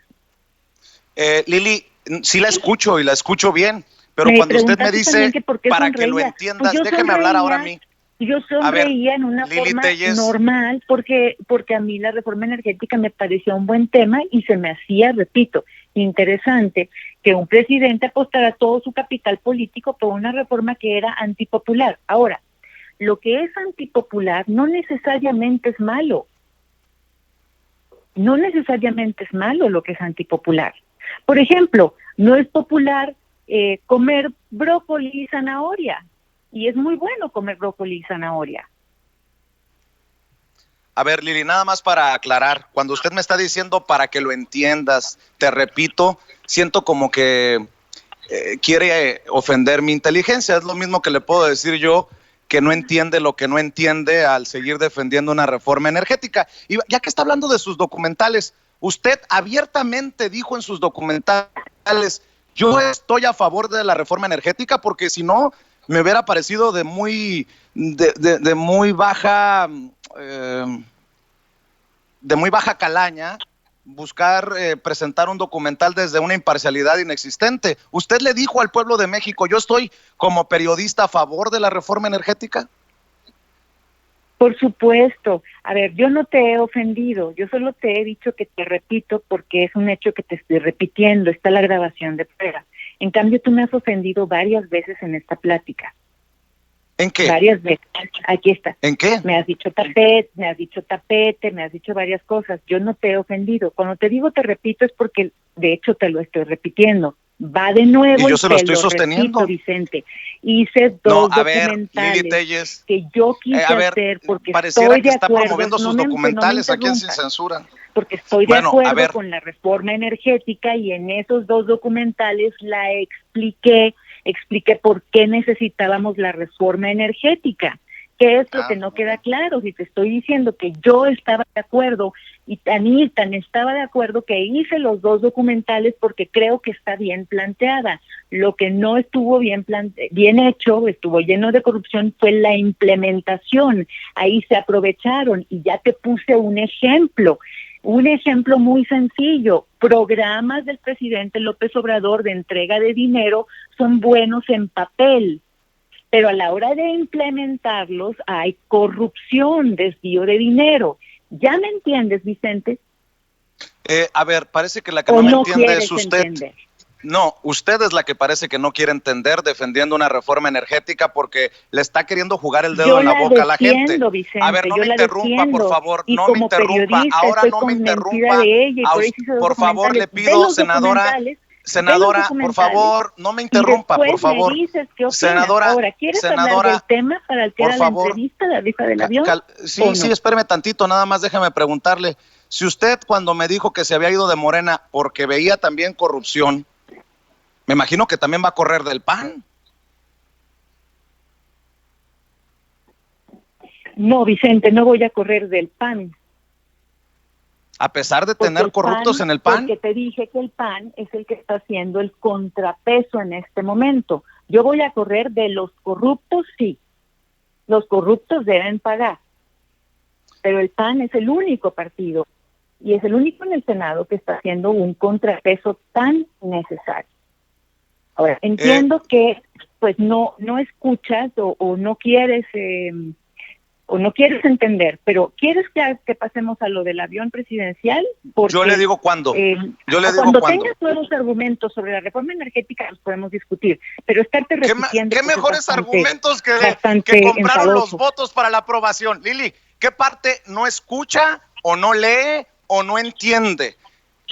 Lili, sí la escucho y la escucho bien, pero Me cuando usted me preguntaste dice, también que por qué para sonreía. que lo entiendas, Pues yo déjeme hablar ahora a sonreía, mí. Yo A ver, sonreía en una Lili forma Téllez. normal porque a mí la reforma energética me parecía un buen tema y se me hacía, repito, interesante que un presidente apostara todo su capital político por una reforma que era antipopular. Ahora, lo que es antipopular no necesariamente es malo. No necesariamente es malo lo que es antipopular. Por ejemplo, no es popular comer brócoli y zanahoria, y es muy bueno comer brócoli y zanahoria. A ver, Lili, nada más para aclarar, cuando usted me está diciendo para que lo entiendas, te repito, siento como que quiere ofender mi inteligencia. Es lo mismo que le puedo decir yo, que no entiende lo que no entiende al seguir defendiendo una reforma energética. Y ya que está hablando de sus documentales, usted abiertamente dijo en sus documentales, yo estoy a favor de la reforma energética, porque si no, me hubiera parecido de muy baja de muy baja calaña buscar presentar un documental desde una imparcialidad inexistente. ¿Usted le dijo al pueblo de México, yo estoy como periodista a favor de la reforma energética? Por supuesto. A ver, yo no te he ofendido, yo solo te he dicho que te repito porque es un hecho que te estoy repitiendo, está la grabación de prueba. En cambio, tú me has ofendido varias veces en esta plática. ¿En qué? Varias veces. Aquí está. ¿En qué? Me has dicho tapete, me has dicho varias cosas. Yo no te he ofendido. Cuando te digo te repito es porque de hecho te lo estoy repitiendo. Va de nuevo y yo se lo estoy sosteniendo. Repito, Vicente. Hice dos Lili documentales Téllez, que yo quise hacer porque pareciera estoy que de está acuerdo. promoviendo sus documentales aquí en Sin Censura. Porque estoy de acuerdo con la reforma energética y en esos dos documentales la expliqué por qué necesitábamos la reforma energética. ¿Qué es lo que no queda claro? Si te estoy diciendo que yo estaba de acuerdo y tan estaba de acuerdo que hice los dos documentales porque creo que está bien planteada. Lo que no estuvo bien hecho, estuvo lleno de corrupción, fue la implementación. Ahí se aprovecharon y ya te puse un ejemplo. Un ejemplo muy sencillo, programas del presidente López Obrador de entrega de dinero son buenos en papel, pero a la hora de implementarlos hay corrupción, desvío de dinero. ¿Ya me entiendes, Vicente? A ver, parece que la que no me entiende es usted. Entender. No, usted es la que parece que no quiere entender defendiendo una reforma energética porque le está queriendo jugar el dedo en la boca a la gente. Vicente, a ver, no me interrumpa, por favor, no me interrumpa. Ahora no me interrumpa. Por favor, le pido, senadora, por favor, no me interrumpa, por favor. Senadora, ahora, ¿quieres hablar del tema para el que era la entrevista, la rifa del avión? Sí, espéreme tantito, nada más déjame preguntarle. Si usted cuando me dijo que se había ido de Morena porque veía también corrupción, me imagino que también va a correr del PAN. No, Vicente, no voy a correr del PAN. A pesar de tener corruptos en el PAN. Porque te dije que el PAN es el que está haciendo el contrapeso en este momento. Yo voy a correr de los corruptos, sí. Los corruptos deben pagar. Pero el PAN es el único partido y es el único en el Senado que está haciendo un contrapeso tan necesario. Ahora, entiendo que pues no escuchas o no quieres entender, pero ¿quieres que pasemos a lo del avión presidencial? Porque, yo le digo cuándo. Cuando tengas nuevos argumentos sobre la reforma energética los podemos discutir, pero estarte repitiendo... ¿Qué mejores argumentos que compraron enfadoso. los votos para la aprobación? Lili, ¿qué parte no escucha o no lee o no entiende?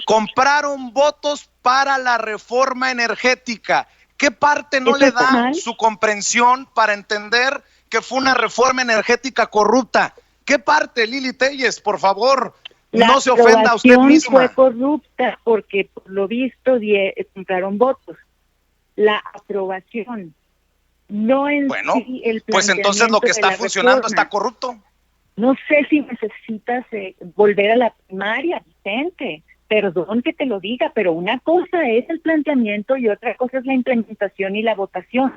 Compraron votos para la reforma energética. ¿Qué parte no le da su comprensión para entender que fue una reforma energética corrupta? ¿Qué parte, Lili Téllez, por favor? No se ofenda a usted misma. La aprobación fue corrupta porque, por lo visto, compraron votos. La aprobación, no en sí el planteamiento. Pues entonces lo que está funcionando está corrupto. No sé si necesitas volver a la primaria, Vicente. Perdón que te lo diga, pero una cosa es el planteamiento y otra cosa es la implementación y la votación.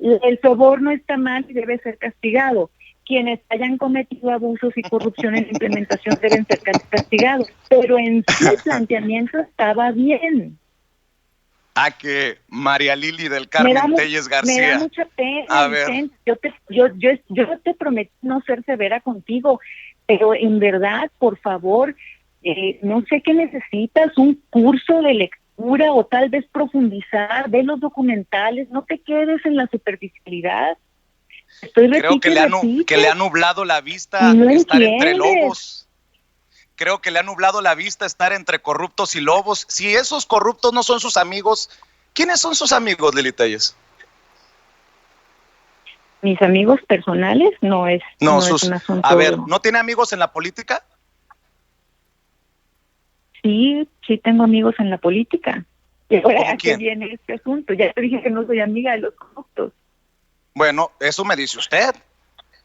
El soborno está mal y debe ser castigado. Quienes hayan cometido abusos y corrupción en la implementación deben ser castigados. Pero en sí el planteamiento estaba bien. Que María Lili del Carmen Téllez García. Me da mucha pena, Vicente. Yo te prometí no ser severa contigo, pero en verdad, por favor, no sé qué necesitas, un curso de lectura o tal vez profundizar, ver los documentales, no te quedes en la superficialidad. Creo que le ha nublado la vista estar entre lobos. Creo que le ha nublado la vista estar entre corruptos y lobos. Si esos corruptos no son sus amigos, ¿quiénes son sus amigos, Lili Téllez? Mis amigos personales no es un asunto. A ver, ¿no tiene amigos en la política? Sí tengo amigos en la política. Y ahora, ¿a qué quién? viene este asunto? Ya te dije que no soy amiga de los corruptos. Bueno, eso me dice usted.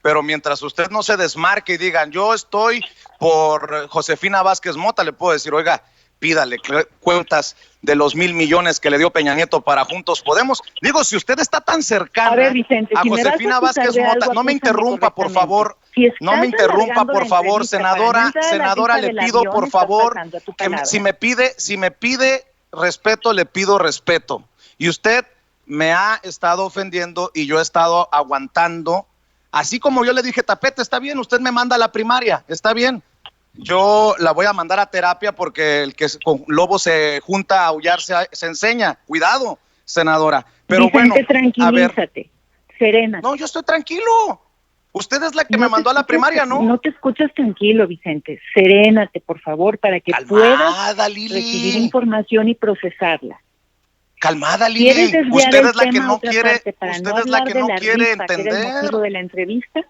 Pero mientras usted no se desmarque y digan, yo estoy por Josefina Vázquez Mota, le puedo decir, oiga, pídale cuentas de los 1,000 millones que le dio Peña Nieto para Juntos Podemos. Digo, si usted está tan cercana Vicente, a Josefina Vázquez Mota, no me interrumpa, por favor. No me interrumpa, por favor, senadora, le pido, por favor, que si me pide respeto, le pido respeto. Y usted me ha estado ofendiendo y yo he estado aguantando. Así como yo le dije, tapete, está bien, usted me manda a la primaria, está bien. Yo la voy a mandar a terapia porque el que con lobo se junta a aullar se enseña. Cuidado, senadora. Pero Vicente, tranquilízate, serénate. No, yo estoy tranquilo. Usted es la que me mandó a la primaria, ¿no? No te escuchas tranquilo, Vicente. Serénate, por favor, para que puedas recibir información y procesarla. Calmada, Lili. Usted es la que no quiere, entender. ¿El motivo de la entrevista?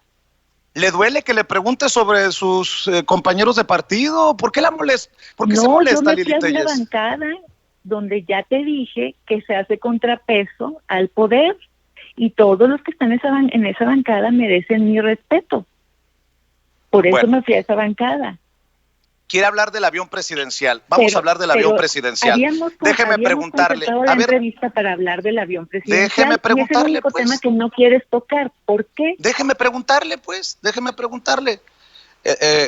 ¿Le duele que le pregunte sobre sus compañeros de partido? ¿Por qué la molesta? ¿Por qué se molesta, Lili Téllez? No, yo me fui a una bancada donde ya te dije que se hace contrapeso al poder y todos los que están en esa bancada merecen mi respeto. Por eso me fui a esa bancada. Quiere hablar del avión presidencial. Vamos a hablar del avión presidencial. Déjeme preguntarle. A ver, entrevista para hablar del avión presidencial. Déjeme preguntarle, es el único tema que no quieres tocar. ¿Por qué? Déjeme preguntarle.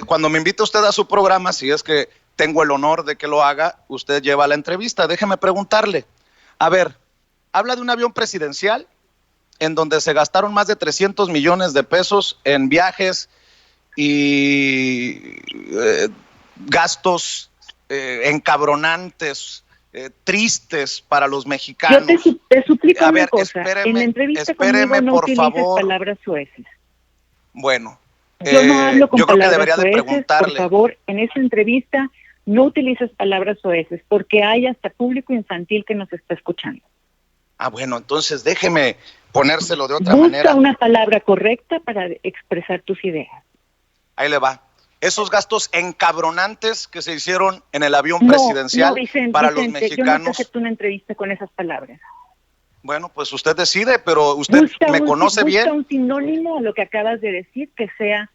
Cuando me invite usted a su programa, si es que tengo el honor de que lo haga, usted lleva la entrevista. Déjeme preguntarle. A ver, habla de un avión presidencial en donde se gastaron más de 300 millones de pesos en viajes y gastos encabronantes, tristes para los mexicanos. Yo te suplico una cosa, en la entrevista conmigo no utilices palabras soeces. Bueno, yo no hablo con yo creo que palabras debería de soeces, preguntarle. por favor, en esa entrevista no utilices palabras soeces, porque hay hasta público infantil que nos está escuchando. Bueno, entonces déjeme ponérselo de otra manera. manera. Busca una palabra correcta para expresar tus ideas. Ahí le va. Esos gastos encabronantes que se hicieron en el avión presidencial para los mexicanos. Yo no te acepto una entrevista con esas palabras. Bueno, pues usted decide, pero usted me conoce bien. Busca un sinónimo a lo que acabas de decir que sea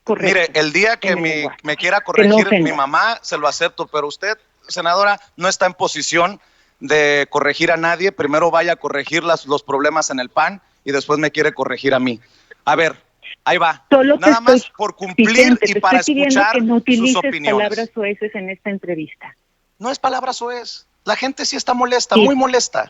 correcto. Mire, el día que me quiera corregir mi mamá, se lo acepto, pero usted, senadora, no está en posición de corregir a nadie. Primero vaya a corregir los problemas en el PAN y después me quiere corregir a mí. A ver. Ahí va. Nada más por cumplir Vicente, y para escuchar que no sus opiniones. Palabras soeces en esta entrevista. No es palabras soez. La gente sí está molesta, muy molesta.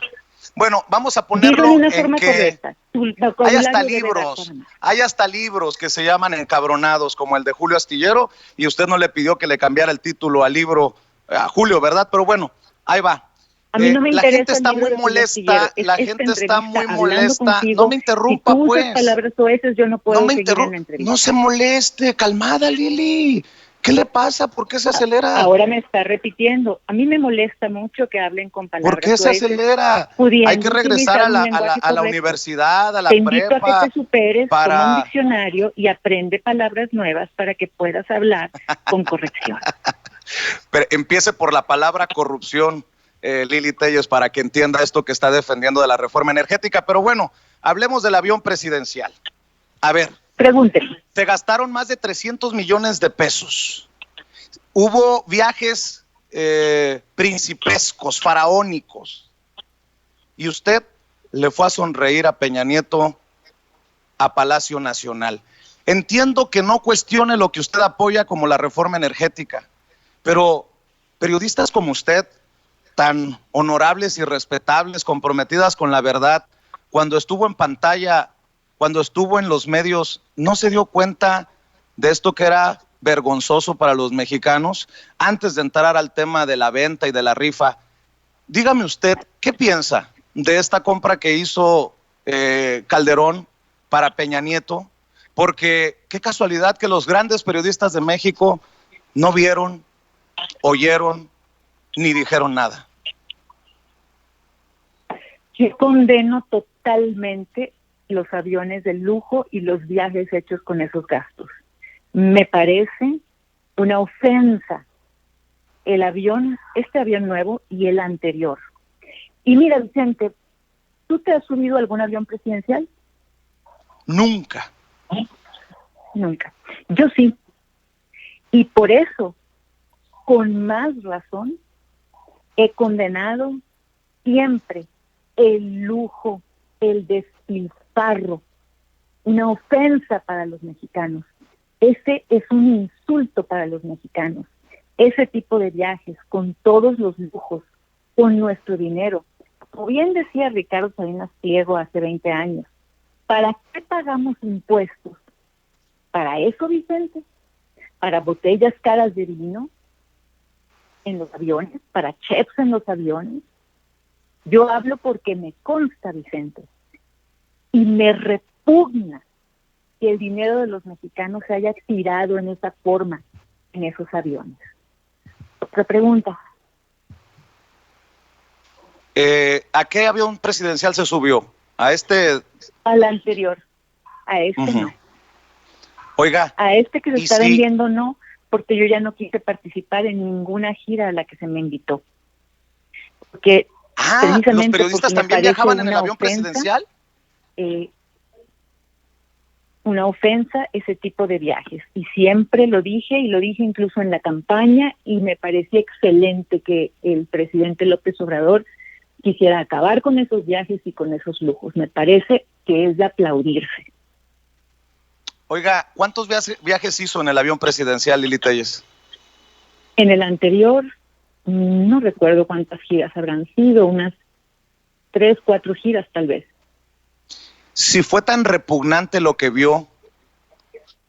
Bueno, vamos a Dilo ponerlo de una en forma que correcta. Tu hay vocabulario hasta debe dar libros, para más. hay hasta libros que se llaman encabronados, como el de Julio Astillero, y usted no le pidió que le cambiara el título al libro a Julio, ¿verdad? Pero bueno, ahí va. A mí no me La gente interesa el está libro muy de Julio Astillero. molesta, Es la esta gente está entrevista muy hablando molesta. No contigo. me Si interrumpa, tú usas pues. palabras soeces, yo no No puedo me seguir en la interrumpa. entrevista. No se moleste, calmada, Lili. ¿Qué le pasa? ¿Por qué se acelera? Ahora me está repitiendo. A mí me molesta mucho que hablen con ¿Por palabras qué se soeces, acelera? Hay que pudiendo regresar utilizar a un la lenguaje correcto. universidad, a la Te invito a que prepa, te superes, toma un para... diccionario y aprende palabras nuevas para que puedas hablar con corrección. Pero empiece por la palabra corrupción, Lili Telles, para que entienda esto que está defendiendo de la reforma energética. Pero bueno, hablemos del avión presidencial. A ver, Pregúnteme. se gastaron más de 300 millones de pesos. Hubo viajes principescos, faraónicos. Y usted le fue a sonreír a Peña Nieto a Palacio Nacional. Entiendo que no cuestione lo que usted apoya como la reforma energética, pero periodistas como usted, tan honorables y respetables, comprometidas con la verdad, cuando estuvo en pantalla, cuando estuvo en los medios, ¿no se dio cuenta de esto que era vergonzoso para los mexicanos? Antes de entrar al tema de la venta y de la rifa, dígame usted, ¿qué piensa de esta compra que hizo Calderón para Peña Nieto? Porque qué casualidad que los grandes periodistas de México no vieron, oyeron, ni dijeron nada. Yo condeno totalmente los aviones de lujo y los viajes hechos con esos gastos. Me parece una ofensa este avión nuevo y el anterior. Y mira, Vicente, ¿tú te has subido a algún avión presidencial? Nunca. Nunca. Yo sí. Y por eso, con más razón, he condenado siempre el lujo, el despilfarro, una ofensa para los mexicanos. Ese es un insulto para los mexicanos. Ese tipo de viajes, con todos los lujos, con nuestro dinero. Como bien decía Ricardo Salinas Pliego hace 20 años, ¿para qué pagamos impuestos? ¿Para eso, Vicente? ¿Para botellas caras de vino en los aviones? ¿Para chefs en los aviones? Yo hablo porque me consta, Vicente, y me repugna que el dinero de los mexicanos se haya tirado en esa forma en esos aviones. Otra pregunta. ¿A qué avión presidencial se subió? ¿A este? Al anterior. A este no. Oiga. A este que se está sí? vendiendo no, porque yo ya no quise participar en ninguna gira a la que se me invitó. Porque ¿los periodistas también viajaban en el avión presidencial? Una ofensa ese tipo de viajes. Y siempre lo dije, y lo dije incluso en la campaña, y me parecía excelente que el presidente López Obrador quisiera acabar con esos viajes y con esos lujos. Me parece que es de aplaudirse. Oiga, ¿cuántos viajes hizo en el avión presidencial, Lili Telles? En el anterior, no recuerdo cuántas giras habrán sido, unas 3, 4 giras tal vez. Si fue tan repugnante lo que vio,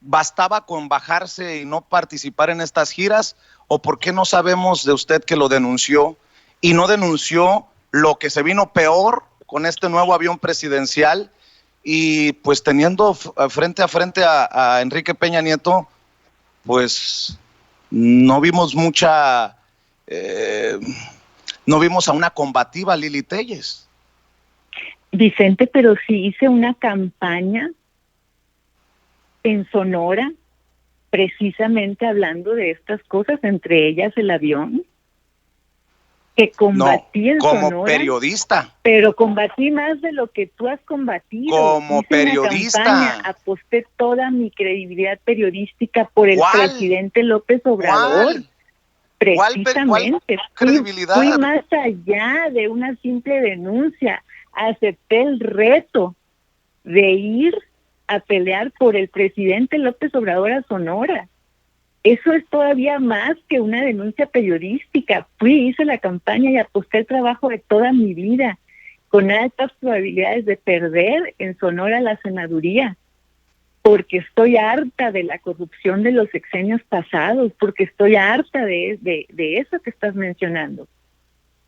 ¿bastaba con bajarse y no participar en estas giras? ¿O por qué no sabemos de usted que lo denunció y no denunció lo que se vino peor con este nuevo avión presidencial? Y pues teniendo frente a frente a Enrique Peña Nieto, pues no vimos no vimos a una combativa Lili Telles. Vicente, pero sí hice una campaña en Sonora, precisamente hablando de estas cosas, entre ellas el avión, que combatí en como Sonora, periodista. Pero combatí más de lo que tú has combatido. Como hice periodista. Una campaña, aposté toda mi credibilidad periodística por el presidente López Obrador. Precisamente. ¿Cuál credibilidad? Fui más allá de una simple denuncia. Acepté el reto de ir a pelear por el presidente López Obrador a Sonora. Eso es todavía más que una denuncia periodística. Hice la campaña y aposté el trabajo de toda mi vida. con altas probabilidades de perder en Sonora la senaduría, porque estoy harta de la corrupción de los sexenios pasados, porque estoy harta de eso que estás mencionando.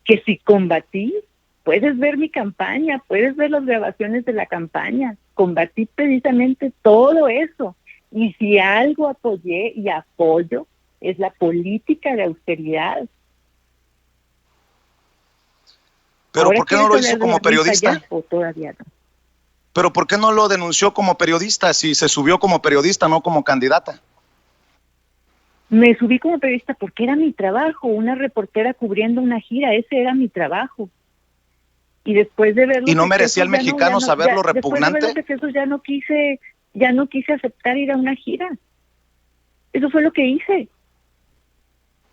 Que si combatí, puedes ver mi campaña, puedes ver las grabaciones de la campaña, combatí precisamente todo eso. Y si algo apoyé y apoyo, es la política de austeridad. Pero Ahora, ¿por qué no lo ¿quieres hizo hablar de como la rifa periodista? ya, o todavía no? Pero ¿por qué no lo denunció como periodista si se subió como periodista, no como candidata? Me subí como periodista porque era mi trabajo, una reportera cubriendo una gira, ese era mi trabajo. Y después de ver los ¿Y no merecía excesos, el mexicano saber lo después de ver los repugnante? excesos ya no quise aceptar ir a una gira. Eso fue lo que hice.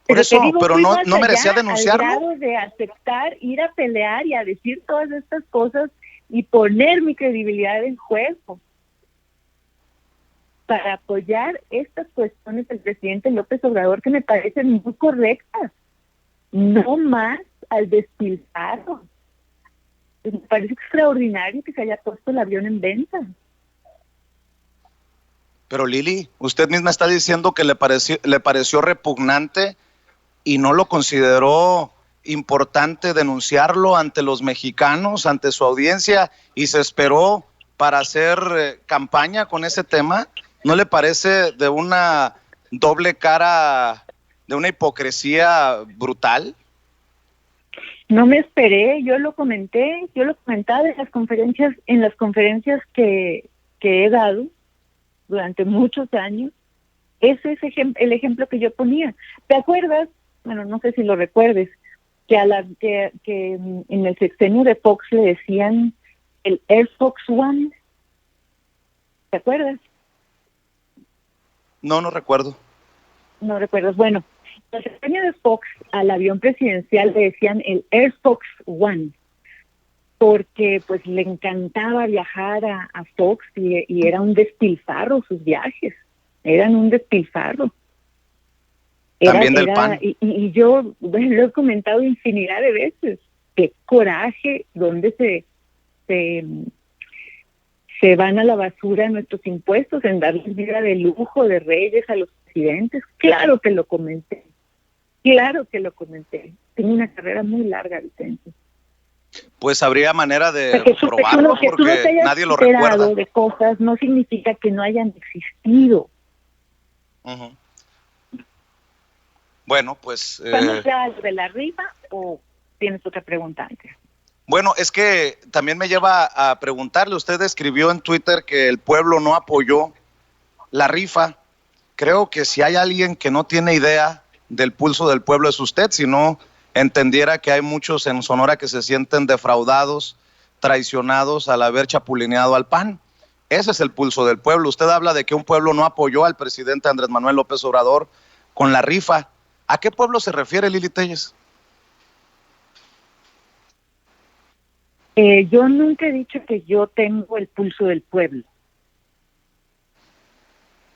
Por Pero eso, te digo, pero fui no, más ¿no merecía allá, denunciarlo? al grado de aceptar, ir a pelear y a decir todas estas cosas y poner mi credibilidad en juego para apoyar estas cuestiones del presidente López Obrador que me parecen muy correctas. No más al despilfarro. Me parece extraordinario que se haya puesto el avión en venta. Pero Lili, usted misma está diciendo que le pareció repugnante y no lo consideró importante denunciarlo ante los mexicanos, ante su audiencia, y se esperó para hacer campaña con ese tema. ¿No le parece de una doble cara, de una hipocresía brutal? No me esperé, yo lo comentaba en las conferencias que he dado durante muchos años. Ese es el ejemplo que yo ponía. ¿Te acuerdas? Bueno, no sé si lo recuerdes, que en el sexenio de Fox le decían el Air Fox One. ¿Te acuerdas? No, no recuerdo. No recuerdas. Bueno, en el sexenio de Fox al avión presidencial le decían el Air Fox One, porque pues le encantaba viajar a Fox y era un despilfarro sus viajes, eran un despilfarro. También del PAN. Y yo lo he comentado infinidad de veces, qué coraje, donde se van a la basura nuestros impuestos en darles vida de lujo, de reyes a los presidentes. Claro que lo comenté, tengo una carrera muy larga, Vicente. Pues habría manera de Porque probarlo que tú no porque te hayas nadie lo recuerda. enterado de cosas no significa que no hayan existido. Uh-huh. Bueno, pues... ¿Vamos ya de la rifa o tienes otra pregunta antes? Bueno, es que también me lleva a preguntarle, usted escribió en Twitter que el pueblo no apoyó la rifa. Creo que si hay alguien que no tiene idea del pulso del pueblo es usted, si no entendiera que hay muchos en Sonora que se sienten defraudados, traicionados al haber chapulineado al PAN. Ese es el pulso del pueblo. Usted habla de que un pueblo no apoyó al presidente Andrés Manuel López Obrador con la rifa. ¿A qué pueblo se refiere, Lili Téllez? Yo nunca he dicho que yo tengo el pulso del pueblo.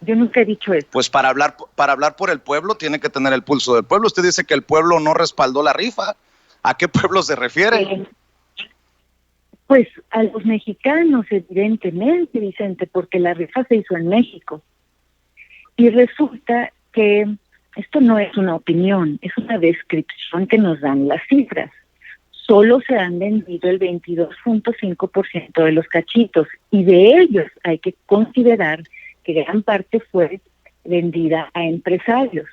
Yo nunca he dicho eso. Pues para hablar por el pueblo tiene que tener el pulso del pueblo. Usted dice que el pueblo no respaldó la rifa. ¿A qué pueblo se refiere? Pues a los mexicanos, evidentemente, Vicente, porque la rifa se hizo en México. Y resulta que esto no es una opinión, es una descripción que nos dan las cifras. Solo se han vendido el 22.5% de los cachitos y de ellos hay que considerar que gran parte fue vendida a empresarios.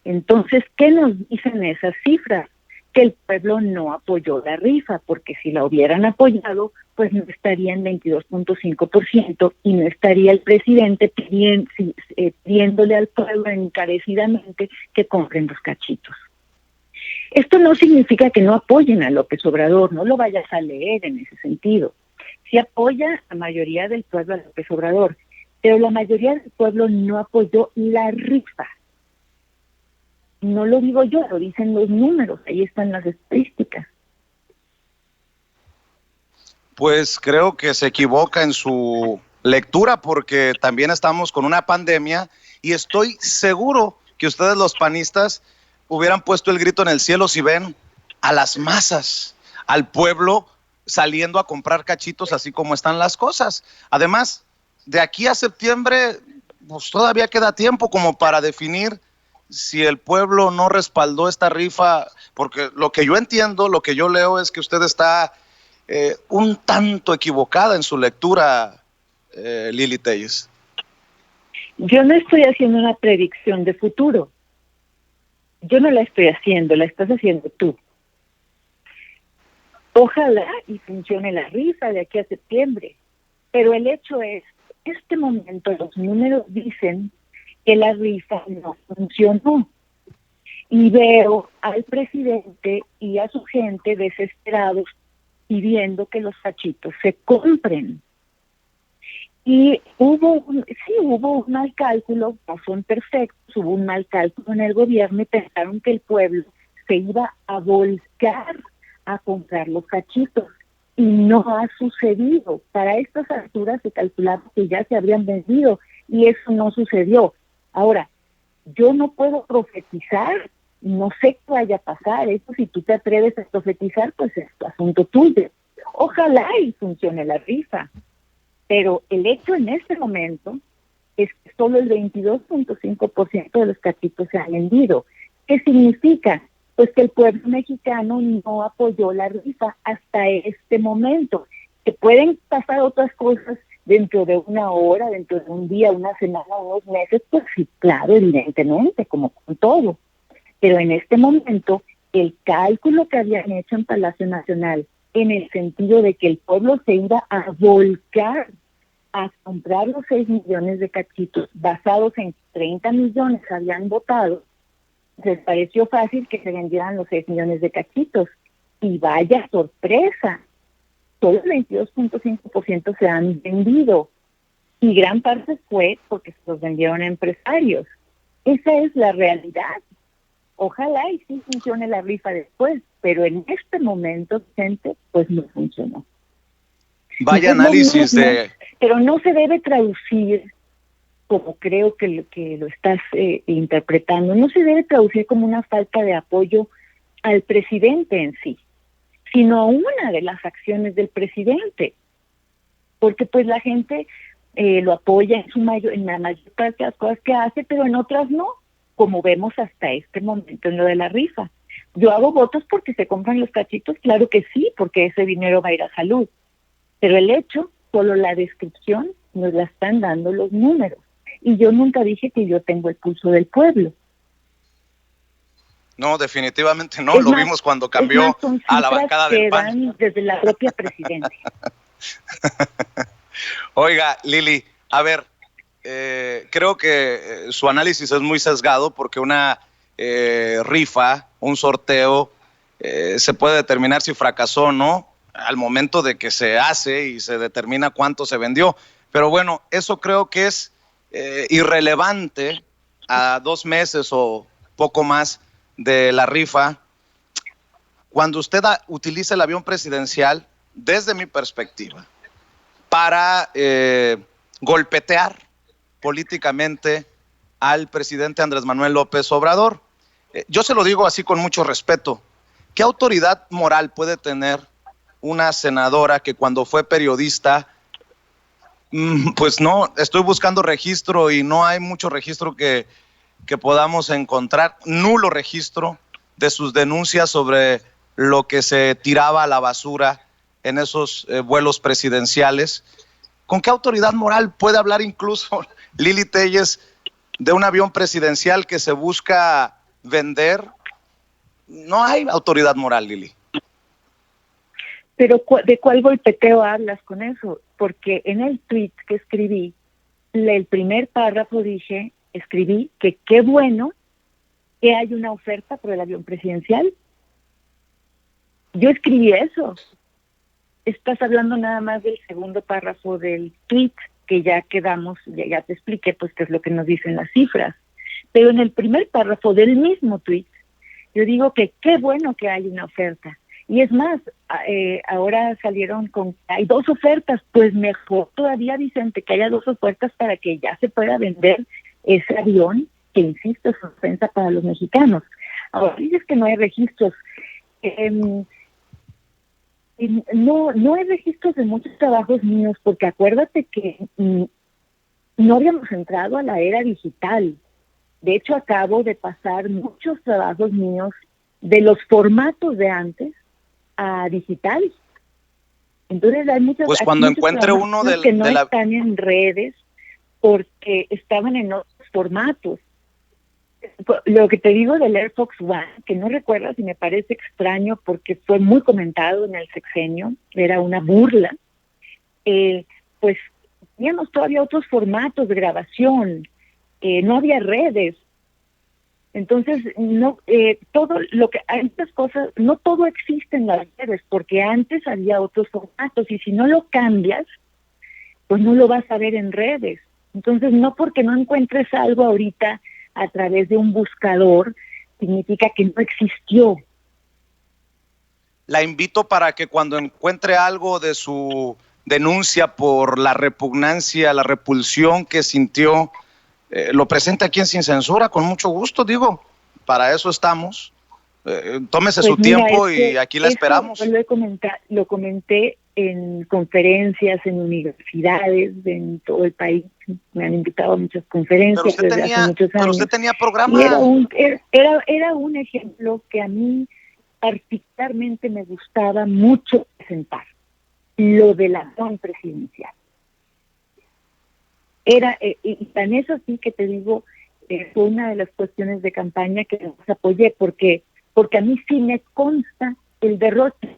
Entonces, ¿qué nos dicen esas cifras? Que el pueblo no apoyó la rifa, porque si la hubieran apoyado, pues no estaría en 22.5% y no estaría el presidente pidiéndole al pueblo encarecidamente que compren los cachitos. Esto no significa que no apoyen a López Obrador, no lo vayas a leer en ese sentido. Sí apoya a la mayoría del pueblo a López Obrador, pero la mayoría del pueblo no apoyó la rifa. No lo digo yo, lo dicen los números, ahí están las estadísticas. Pues creo que se equivoca en su lectura porque también estamos con una pandemia y estoy seguro que ustedes los panistas hubieran puesto el grito en el cielo si ven a las masas, al pueblo saliendo a comprar cachitos así como están las cosas. Además, de aquí a septiembre, pues todavía queda tiempo como para definir si el pueblo no respaldó esta rifa, porque lo que yo entiendo, lo que yo leo es que usted está un tanto equivocada en su lectura, Lili Téllez. Yo no estoy haciendo una predicción de futuro. Yo no la estoy haciendo, la estás haciendo tú. Ojalá y funcione la rifa de aquí a septiembre, pero el hecho es, en este momento los números dicen que la rifa no funcionó. Y veo al presidente y a su gente desesperados pidiendo que los cachitos se compren. Y hubo un mal cálculo, no son perfectos, hubo un mal cálculo en el gobierno y pensaron que el pueblo se iba a volcar a comprar los cachitos. Y no ha sucedido. Para estas alturas se calculaba que ya se habrían vendido y eso no sucedió. Ahora, yo no puedo profetizar, no sé qué vaya a pasar. Eso, si tú te atreves a profetizar, pues es tu asunto tuyo. Ojalá y funcione la rifa. Pero el hecho en este momento es que solo el 22.5% de los cachitos se han vendido. ¿Qué significa? Pues que el pueblo mexicano no apoyó la rifa hasta este momento. Que pueden pasar otras cosas dentro de una hora, dentro de un día, una semana, unos meses, pues sí, claro, evidentemente, como con todo. Pero en este momento, el cálculo que habían hecho en Palacio Nacional, en el sentido de que el pueblo se iba a volcar a comprar los 6 millones de cachitos, basados en 30 millones habían votado, les pareció fácil que se vendieran los 6 millones de cachitos. Y vaya sorpresa, solo el 22.5% se han vendido. Y gran parte fue porque se los vendieron a empresarios. Esa es la realidad. Ojalá y sí funcione la rifa después, pero en este momento, gente, pues no funcionó. Vaya análisis de... Pero no se debe traducir, como creo que lo estás interpretando, no se debe traducir como una falta de apoyo al presidente en sí, sino a una de las acciones del presidente. Porque pues la gente lo apoya en la mayor parte de las cosas que hace, pero en otras no, como vemos hasta este momento en lo de la rifa. Yo hago votos porque se compran los cachitos, claro que sí, porque ese dinero va a ir a salud. Pero el hecho, solo la descripción, nos la están dando los números. Y yo nunca dije que yo tengo el pulso del pueblo. No, definitivamente no, lo vimos cuando cambió a la bancada del PAN. Desde la propia presidencia. Oiga, Lili, a ver, creo que su análisis es muy sesgado porque una rifa, un sorteo, se puede determinar si fracasó o no al momento de que se hace y se determina cuánto se vendió. Pero bueno, eso creo que es irrelevante a 2 meses o poco más de la rifa. Cuando usted utiliza el avión presidencial, desde mi perspectiva, para golpetear políticamente al presidente Andrés Manuel López Obrador. Yo se lo digo así con mucho respeto. ¿Qué autoridad moral puede tener una senadora que cuando fue periodista, pues no, estoy buscando registro y no hay mucho registro que podamos encontrar, nulo registro de sus denuncias sobre lo que se tiraba a la basura en esos vuelos presidenciales? ¿Con qué autoridad moral puede hablar incluso Lili Téllez de un avión presidencial que se busca vender? No hay autoridad moral, Lili. Pero ¿de cuál golpeteo hablas con eso? Porque en el tweet que escribí, el primer párrafo escribí que qué bueno que hay una oferta por el avión presidencial. Yo escribí eso. Estás hablando nada más del segundo párrafo del tweet, que ya quedamos, ya te expliqué pues qué es lo que nos dicen las cifras. Pero en el primer párrafo del mismo tweet, yo digo que qué bueno que hay una oferta. Y es más, ahora salieron hay 2 ofertas, pues mejor todavía, Vicente, que haya 2 ofertas para que ya se pueda vender ese avión, que insisto, es una ofensa para los mexicanos. Ahora dices que no hay registros. No hay registros de muchos trabajos míos, porque acuérdate que no habíamos entrado a la era digital. De hecho, acabo de pasar muchos trabajos míos de los formatos de antes a digital. Entonces hay muchos, pues cuando muchos encuentre uno que no están en redes porque estaban en otros formatos. Lo que te digo del Air Force One, que no recuerdas y me parece extraño porque fue muy comentado en el sexenio, era una burla, pues teníamos todavía otros formatos de grabación, no había redes. Entonces, todo lo que hay estas cosas, no todo existe en las redes, porque antes había otros formatos y si no lo cambias, pues no lo vas a ver en redes. Entonces, no porque no encuentres algo ahorita a través de un buscador, significa que no existió. La invito para que cuando encuentre algo de su denuncia por la repugnancia, la repulsión que sintió, lo presente aquí en Sin Censura, con mucho gusto, digo, para eso estamos. Tómese su tiempo y aquí la esperamos. Lo comenté en conferencias, en universidades, en todo el país. Me han invitado a muchas conferencias desde hace muchos años. Pero usted tenía programa. Y era un ejemplo que a mí particularmente me gustaba mucho presentar, lo de la acción presidencial. Y tan es así que te digo, fue una de las cuestiones de campaña que nos apoyé, porque a mí sí me consta el derroche.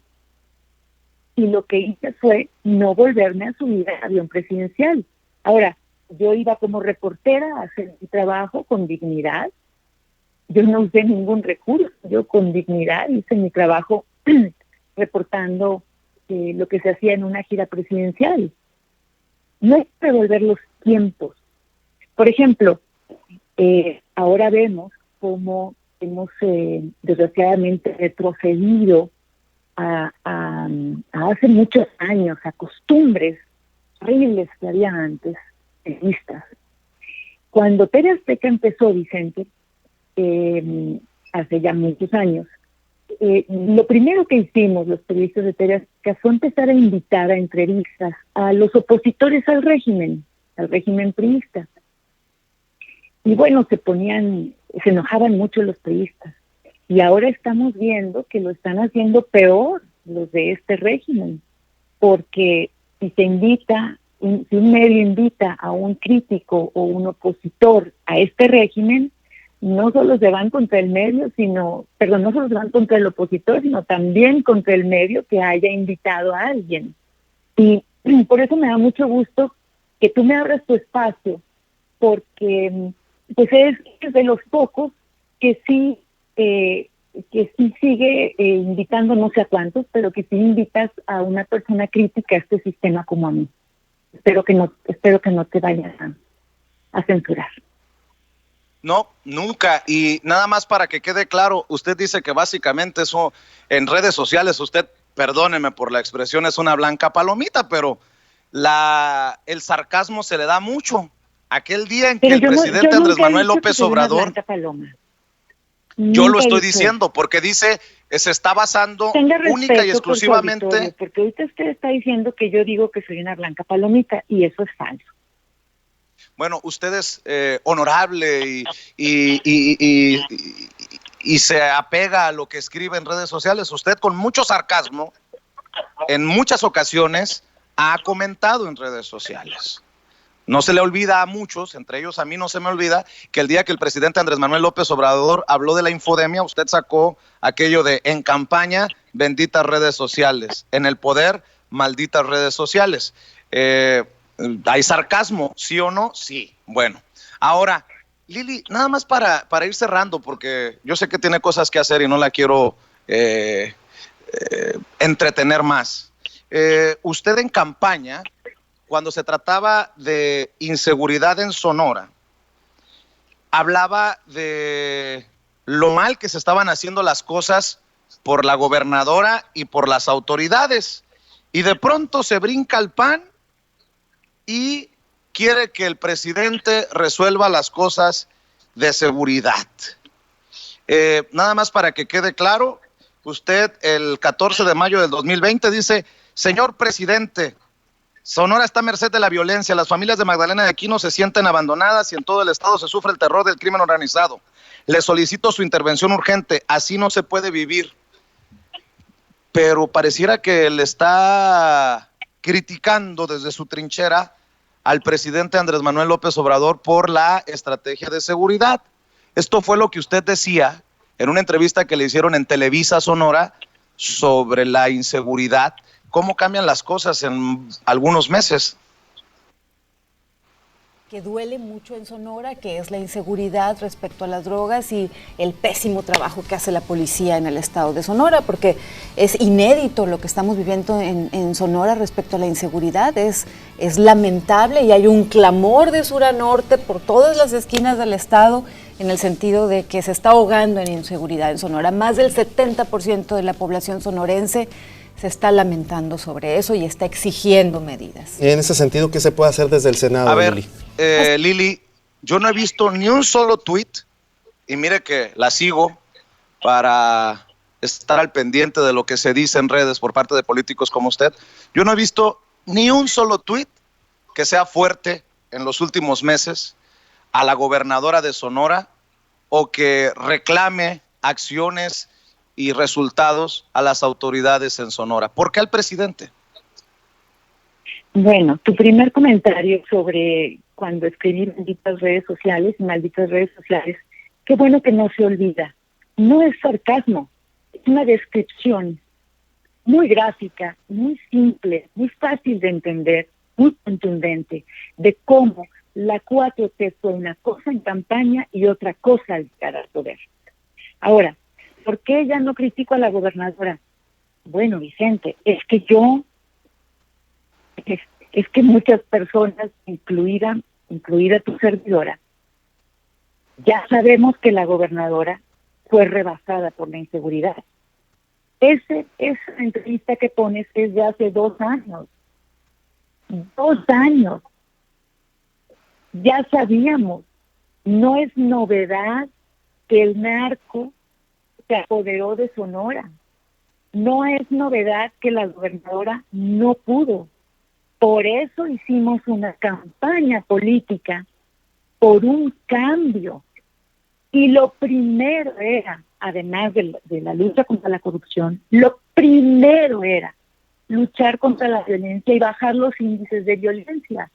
Y lo que hice fue no volverme a subir al avión presidencial. Ahora, yo iba como reportera a hacer mi trabajo con dignidad. Yo no usé ningún recurso, yo con dignidad hice mi trabajo reportando lo que se hacía en una gira presidencial. No hay que revolver los tiempos. Por ejemplo, ahora vemos cómo hemos desgraciadamente retrocedido a hace muchos años, a costumbres horribles que había antes, periodistas. Cuando TV Azteca empezó, Vicente, hace ya muchos años, lo primero que hicimos los periodistas de TV Azteca fue empezar a invitar a entrevistas a los opositores al régimen priista. Y bueno, se enojaban mucho los priistas. Y ahora estamos viendo que lo están haciendo peor los de este régimen, porque si un medio invita a un crítico o un opositor a este régimen, no solo se van contra el medio, no solo se van contra el opositor, sino también contra el medio que haya invitado a alguien. Y por eso me da mucho gusto que tú me abras tu espacio, porque pues es de los pocos que sí sigue invitando, no sé a cuántos, pero que sí invitas a una persona crítica a este sistema como a mí. Espero que no te vayas a censurar. No, nunca. Y nada más para que quede claro, usted dice que básicamente eso en redes sociales, usted, perdóneme por la expresión, es una blanca palomita, pero el sarcasmo se le da mucho. Aquel día en que el presidente Andrés Manuel López Obrador, yo lo estoy diciendo, porque dice, se está basando única y exclusivamente. Porque ahorita usted está diciendo que yo digo que soy una blanca palomita, y eso es falso. Bueno, usted es honorable y se apega a lo que escribe en redes sociales. Usted con mucho sarcasmo, en muchas ocasiones, ha comentado en redes sociales. No se le olvida a muchos, entre ellos a mí no se me olvida, que el día que el presidente Andrés Manuel López Obrador habló de la infodemia, usted sacó aquello de en campaña, benditas redes sociales, en el poder, malditas redes sociales. ¿Hay sarcasmo, sí o no? Sí. Bueno, ahora, Lili, nada más para ir cerrando, porque yo sé que tiene cosas que hacer y no la quiero entretener más. Usted en campaña, cuando se trataba de inseguridad en Sonora, hablaba de lo mal que se estaban haciendo las cosas por la gobernadora y por las autoridades. Y de pronto se brinca al PAN y quiere que el presidente resuelva las cosas de seguridad. Nada más para que quede claro, usted el 14 de mayo del 2020 dice: señor presidente, Sonora está a merced de la violencia, las familias de Magdalena de Aquino se sienten abandonadas y en todo el estado se sufre el terror del crimen organizado. Le solicito su intervención urgente, así no se puede vivir. Pero pareciera que le está criticando desde su trinchera al presidente Andrés Manuel López Obrador por la estrategia de seguridad. Esto fue lo que usted decía en una entrevista que le hicieron en Televisa Sonora sobre la inseguridad. ¿Cómo cambian las cosas en algunos meses? Que duele mucho en Sonora, que es la inseguridad respecto a las drogas y el pésimo trabajo que hace la policía en el estado de Sonora, porque es inédito lo que estamos viviendo en Sonora respecto a la inseguridad, es lamentable y hay un clamor de sur a norte por todas las esquinas del estado en el sentido de que se está ahogando en inseguridad en Sonora. Más del 70% de la población sonorense se está lamentando sobre eso y está exigiendo medidas. En ese sentido, ¿qué se puede hacer desde el Senado, A ver, Lili? Lili, yo no he visto ni un solo tuit, y mire que la sigo para estar al pendiente de lo que se dice en redes por parte de políticos como usted. Yo no he visto ni un solo tuit que sea fuerte en los últimos meses a la gobernadora de Sonora o que reclame acciones y resultados a las autoridades en Sonora. ¿Por qué al presidente? Bueno, tu primer comentario sobre cuando escribí malditas redes sociales, qué bueno que no se olvida. No es sarcasmo, es una descripción muy gráfica, muy simple, muy fácil de entender, muy contundente, de cómo la 4T fue una cosa en campaña y otra cosa al llegar al poder. Ahora, ¿por qué ya no critico a la gobernadora? Bueno, Vicente, es que muchas personas, incluida tu servidora, ya sabemos que la gobernadora fue rebasada por la inseguridad. Esa entrevista que pones es de hace 2 años. 2 años. Ya sabíamos, no es novedad que el narco se apoderó de Sonora. No es novedad que la gobernadora no pudo. Por eso hicimos una campaña política por un cambio. Y lo primero era, además de la lucha contra la corrupción, lo primero era luchar contra la violencia y bajar los índices de violencia.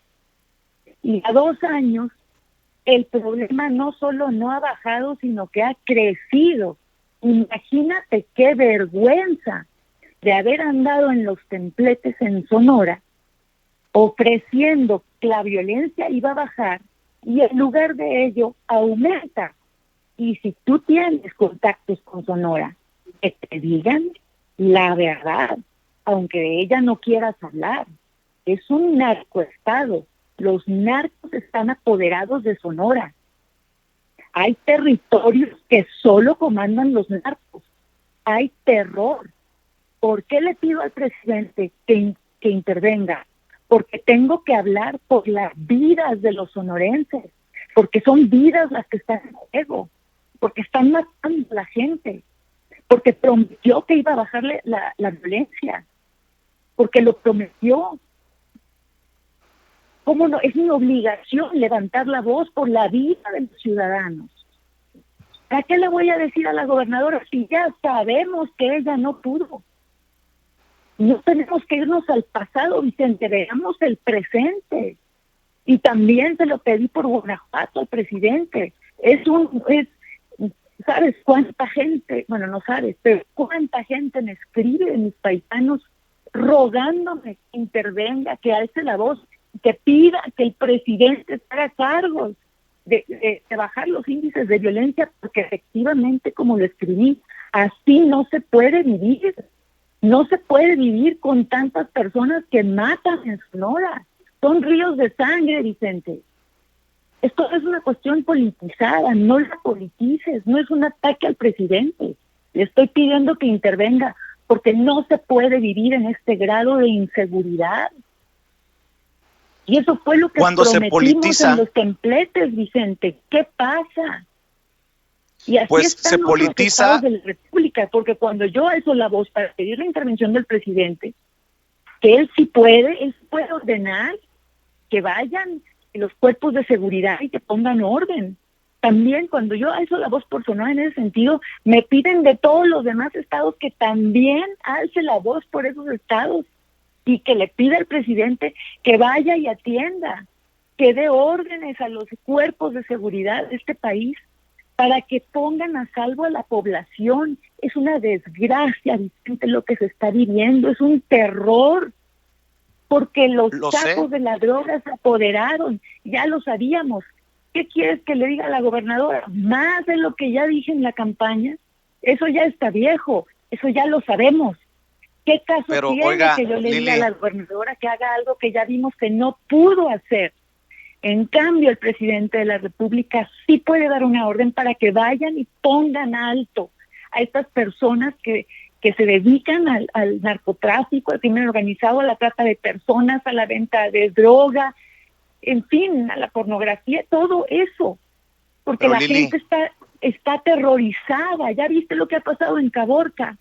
Y a 2 años, el problema no solo no ha bajado, sino que ha crecido. Imagínate qué vergüenza de haber andado en los templetes en Sonora ofreciendo que la violencia iba a bajar y en lugar de ello aumenta. Y si tú tienes contactos con Sonora, que te digan la verdad, aunque de ella no quieras hablar. Es un narcoestado. Los narcos están apoderados de Sonora. Hay territorios que solo comandan los narcos. Hay terror. ¿Por qué le pido al presidente que intervenga? Porque tengo que hablar por las vidas de los sonorenses, porque son vidas las que están en juego, porque están matando a la gente, porque prometió que iba a bajarle la violencia, porque lo prometió. ¿Cómo no? Es mi obligación levantar la voz por la vida de los ciudadanos. ¿A qué le voy a decir a la gobernadora si ya sabemos que ella no pudo? No tenemos que irnos al pasado, Vicente, veamos el presente. Y también se lo pedí por Guanajuato al presidente. ¿Sabes cuánta gente? Bueno, no sabes, pero cuánta gente me escribe de mis paisanos rogándome que intervenga, que alce la voz, que pida que el presidente se haga cargo de bajar los índices de violencia, porque efectivamente, como lo escribí, así no se puede vivir. No se puede vivir con tantas personas que matan en Sonora. Son ríos de sangre, Vicente. Esto es una cuestión politizada, no la politices, no es un ataque al presidente. Le estoy pidiendo que intervenga, porque no se puede vivir en este grado de inseguridad. Y eso fue lo que cuando prometimos en los templetes, Vicente. ¿Qué pasa? Y así pues están se otros politiza estados de la República. República, porque cuando yo alzo la voz para pedir la intervención del presidente, que él sí puede ordenar que vayan los cuerpos de seguridad y que pongan orden. También cuando yo alzo la voz por Sonora en ese sentido, me piden de todos los demás estados que también alce la voz por esos estados y que le pida al presidente que vaya y atienda, que dé órdenes a los cuerpos de seguridad de este país para que pongan a salvo a la población. Es una desgracia, Vicente, lo que se está viviendo, es un terror, porque los sacos de la droga se apoderaron, ya lo sabíamos. ¿Qué quieres que le diga a la gobernadora? Más de lo que ya dije en la campaña. Eso ya está viejo, eso ya lo sabemos. ¿Qué caso tiene, oiga, que yo le diga a la gobernadora que haga algo que ya vimos que no pudo hacer? En cambio, el presidente de la República sí puede dar una orden para que vayan y pongan alto a estas personas que se dedican al narcotráfico, al crimen organizado, a la trata de personas, a la venta de droga, en fin, a la pornografía, todo eso. Porque la gente está aterrorizada. ¿Ya viste lo que ha pasado en Caborca?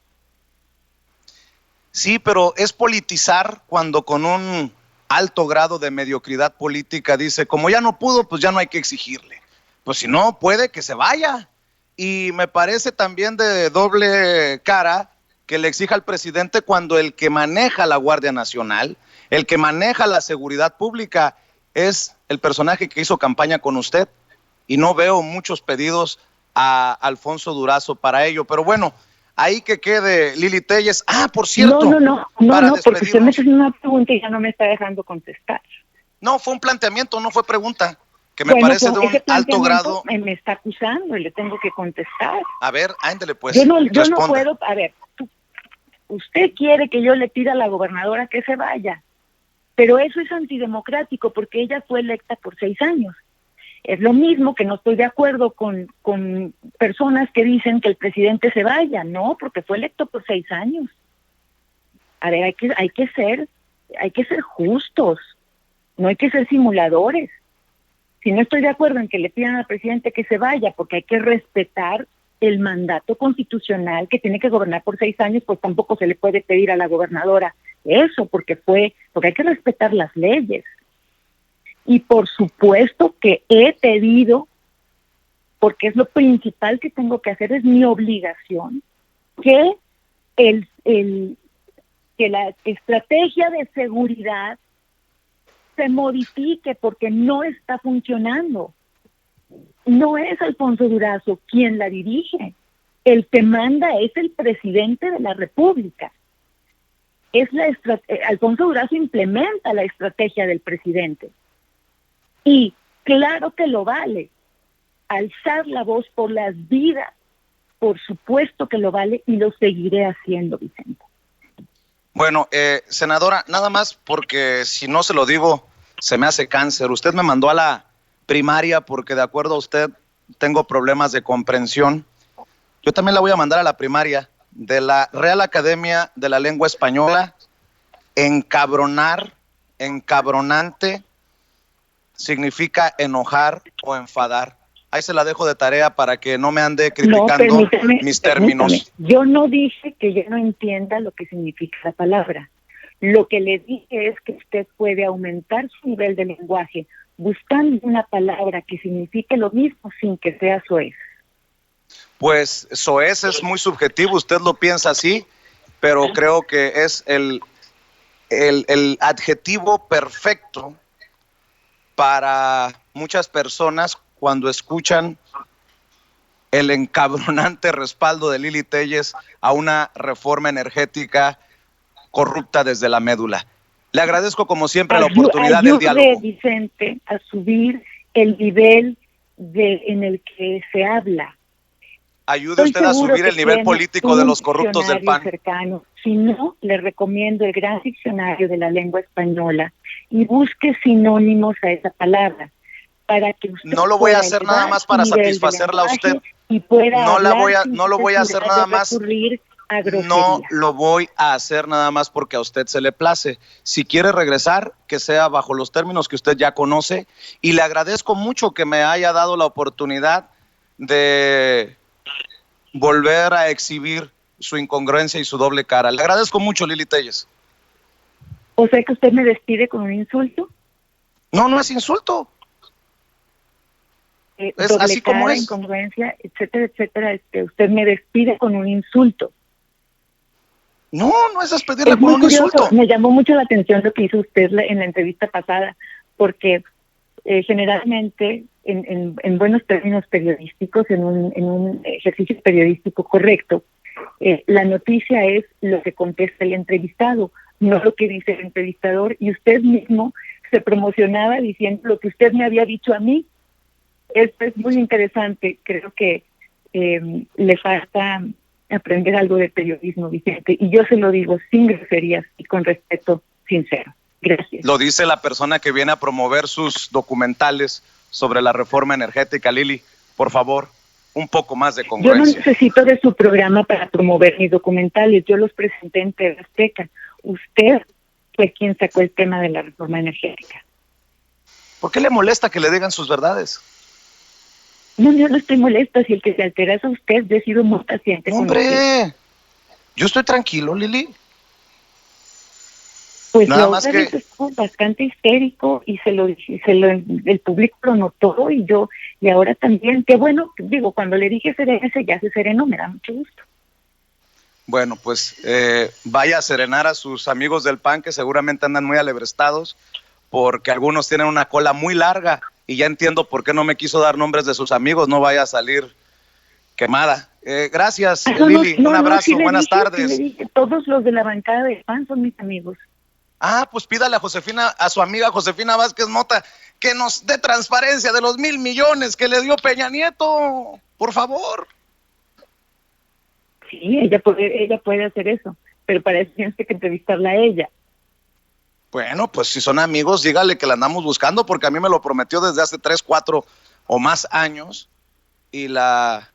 Sí, pero es politizar cuando con un alto grado de mediocridad política dice, como ya no pudo, pues ya no hay que exigirle. Pues si no puede, que se vaya. Y me parece también de doble cara que le exija al presidente cuando el que maneja la Guardia Nacional, el que maneja la seguridad pública, es el personaje que hizo campaña con usted. Y no veo muchos pedidos a Alfonso Durazo para ello. Pero bueno, ahí que quede Lili Téllez. Ah, por cierto. No, porque usted me hace una pregunta y ya no me está dejando contestar. No, fue un planteamiento, no fue pregunta, que me parece de un alto grado. Me está acusando y le tengo que contestar. A ver, ándele pues. Yo no puedo, a ver, usted quiere que yo le pida a la gobernadora que se vaya, pero eso es antidemocrático porque ella fue electa por 6 años. Es lo mismo que no estoy de acuerdo con personas que dicen que el presidente se vaya. No, porque fue electo por 6 años. A ver, hay que ser justos. No hay que ser simuladores. Si no estoy de acuerdo en que le pidan al presidente que se vaya, porque hay que respetar el mandato constitucional que tiene que gobernar por 6 años, pues tampoco se le puede pedir a la gobernadora eso, porque hay que respetar las leyes. Y por supuesto que he pedido, porque es lo principal que tengo que hacer, es mi obligación, que que la estrategia de seguridad se modifique porque no está funcionando. No es Alfonso Durazo quien la dirige. El que manda es el presidente de la República. Alfonso Durazo implementa la estrategia del presidente. Y claro que lo vale. Alzar la voz por las vidas, por supuesto que lo vale y lo seguiré haciendo, Vicente. Bueno, senadora, nada más porque si no se lo digo, se me hace cáncer. Usted me mandó a la primaria porque de acuerdo a usted tengo problemas de comprensión. Yo también la voy a mandar a la primaria de la Real Academia de la Lengua Española. Encabronar, encabronante, significa enojar o enfadar. Ahí se la dejo de tarea para que no me ande criticando mis términos. Yo no dije que yo no entienda lo que significa la palabra. Lo que le dije es que usted puede aumentar su nivel de lenguaje buscando una palabra que signifique lo mismo sin que sea soez. Pues soez es muy subjetivo, usted lo piensa así, pero creo que es el adjetivo perfecto para muchas personas cuando escuchan el encabronante respaldo de Lili Téllez a una reforma energética corrupta desde la médula. Le agradezco como siempre la oportunidad del diálogo. Vicente, a subir el nivel en el que se habla. Ayude usted a subir el nivel político de los corruptos del PAN. Cercano. Si no, le recomiendo el gran diccionario de la lengua española y busque sinónimos a esa palabra para que usted no lo voy a hacer nada más para satisfacerla a usted. Y pueda no lo voy a hacer nada más. No lo voy a hacer nada más porque a usted se le place. Si quiere regresar, que sea bajo los términos que usted ya conoce. Y le agradezco mucho que me haya dado la oportunidad de volver a exhibir su incongruencia y su doble cara. Le agradezco mucho, Lili Telles. O sea que usted me despide con un insulto. No, no es insulto. Es Doble así como cara, es. incongruencia, etcétera, etcétera. Usted me despide con un insulto. No, no es despedirla Es con muy un curioso. insulto. Me llamó mucho la atención lo que hizo usted en la entrevista pasada, porque generalmente en buenos términos periodísticos, en un ejercicio periodístico correcto, la noticia es lo que contesta el entrevistado, no lo que dice el entrevistador, y usted mismo se promocionaba diciendo lo que usted me había dicho a mí. Esto es muy interesante. Creo que le falta aprender algo de periodismo, Vicente, y yo se lo digo sin groserías y con respeto sincero. Gracias. Lo dice la persona que viene a promover sus documentales sobre la reforma energética. Lili, por favor, un poco más de Yo no congruencia. necesito de su programa para promover mis documentales. Yo los presenté en TV Azteca. Usted fue quien sacó el tema de la reforma energética. ¿Por qué le molesta que le digan sus verdades? No, yo no estoy molesta. Si el que se altera es a usted, yo he sido muy paciente con usted. Hombre, yo estoy tranquilo, Lili. Pues Nada la más otra que- vez estuvo bastante histérico y el público lo notó y ahora también. Qué bueno, digo, cuando le dije serénese, ya se serenó, me da mucho gusto. Bueno, pues vaya a serenar a sus amigos del PAN que seguramente andan muy alebrestados porque algunos tienen una cola muy larga y ya entiendo por qué no me quiso dar nombres de sus amigos, no vaya a salir quemada. Gracias, Lili, un abrazo, sí le buenas dije, tardes. sí le dije, todos los de la bancada de PAN son mis amigos. Ah, pues pídale a Josefina, a su amiga Josefina Vázquez Mota, que nos dé transparencia de los 1,000 millones que le dio Peña Nieto, por favor. Sí, ella puede hacer eso, pero para eso tienes que entrevistarla a ella. Bueno, pues si son amigos, dígale que la andamos buscando, porque a mí me lo prometió desde hace 3, 4 o más años, y la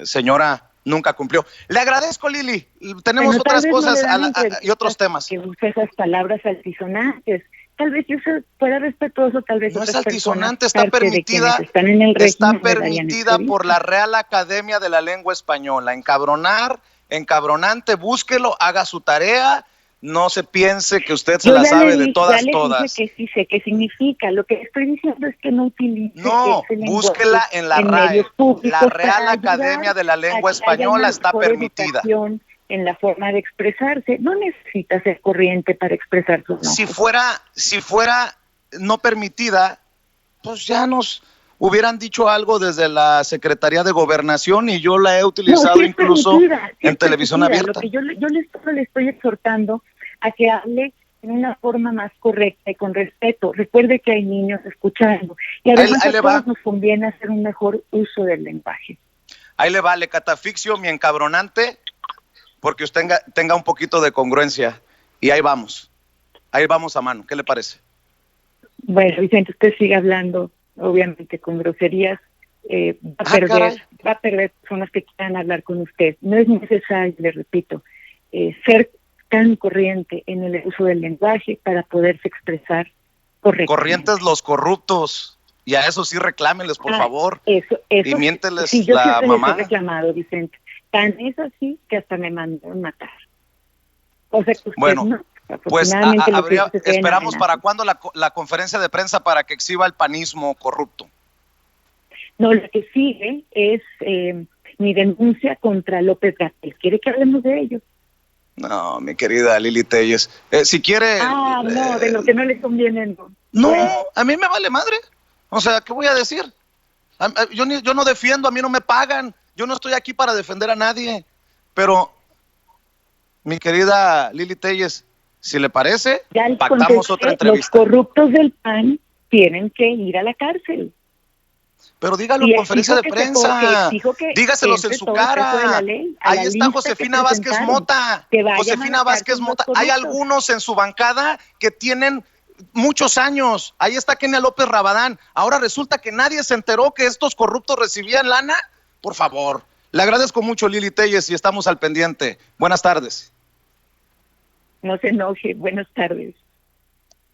señora nunca cumplió. Le agradezco, Lili. Tenemos Bueno, otras tal vez no cosas le dan y otros temas. que use esas palabras altisonantes. Tal vez yo fuera respetuoso, tal vez No es otras altisonante, personas, está parte de permitida, quienes están en el está régimen, me darían permitida por entrevistas. la Real Academia de la Lengua Española. Encabronante, búsquelo, haga su tarea, no se piense que usted se Yo la ya sabe le de todas, dije todas. que sí sé qué significa. Lo que estoy diciendo es que no utilice No, ese lenguaje búsquela en la RAE. medios públicos La Real para ayudar Academia de la Lengua a que haya Española una está mejor permitida. educación en la forma de expresarse. No necesita ser corriente para expresar sus Si enojos. fuera no permitida, pues ya nos hubieran dicho algo desde la Secretaría de Gobernación y yo la he utilizado sí es incluso permitida, sí en es televisión permitida. abierta. Lo que yo le estoy exhortando a que hable en una forma más correcta y con respeto. Recuerde que hay niños escuchando y además Ahí a le todos va. nos conviene hacer un mejor uso del lenguaje. Ahí le vale catafixio, mi encabronante, porque usted tenga un poquito de congruencia. Y ahí vamos a mano. ¿Qué le parece? Bueno, Vicente, usted sigue hablando, obviamente, con groserías. Va a perder personas que quieran hablar con usted. No es necesario, le repito, ser tan corriente en el uso del lenguaje para poderse expresar correctamente. Corrientes los corruptos. Y a eso sí reclámenles, por favor. Eso, y miénteles sí, yo la siempre les mamá. he reclamado, Vicente. Tan es así que hasta me mandaron matar. O sea que usted Bueno, no. Pues Afortunadamente lo que hizo se queda en esperamos amenaza. para cuándo la conferencia de prensa para que exhiba el panismo corrupto. No, lo que sigue es mi denuncia contra López-Gatell. ¿Quiere que hablemos de ello? No, mi querida Lili Telles. Si quiere... No, de lo que no le conviene, no. No, Bueno. a mí me vale madre. O sea, ¿qué voy a decir? Yo no defiendo, a mí no me pagan. Yo no estoy aquí para defender a nadie. Pero, mi querida Lili Telles, si le parece, Ya les pactamos contesté, otra los entrevista. corruptos del PAN tienen que ir a la cárcel. Pero dígalo Y en conferencia de prensa. Dígaselos en su cara. Ahí está Josefina Vázquez Mota. Josefina Vázquez Mota. Hay algunos en su bancada que tienen muchos años. Ahí está Kenia López Rabadán. Ahora resulta que nadie se enteró que estos corruptos recibían lana. Por favor. Le agradezco mucho, Lili Telles, y estamos al pendiente. Buenas tardes. No se enoje. Buenas tardes.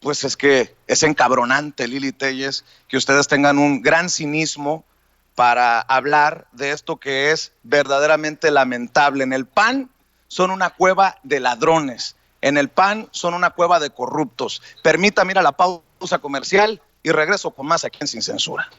Pues es que es encabronante, Lili Telles, que ustedes tengan un gran cinismo para hablar de esto que es verdaderamente lamentable. En el PAN son una cueva de ladrones, en el PAN son una cueva de corruptos. Permítame ir a la pausa comercial y regreso con más aquí en Sin Censura.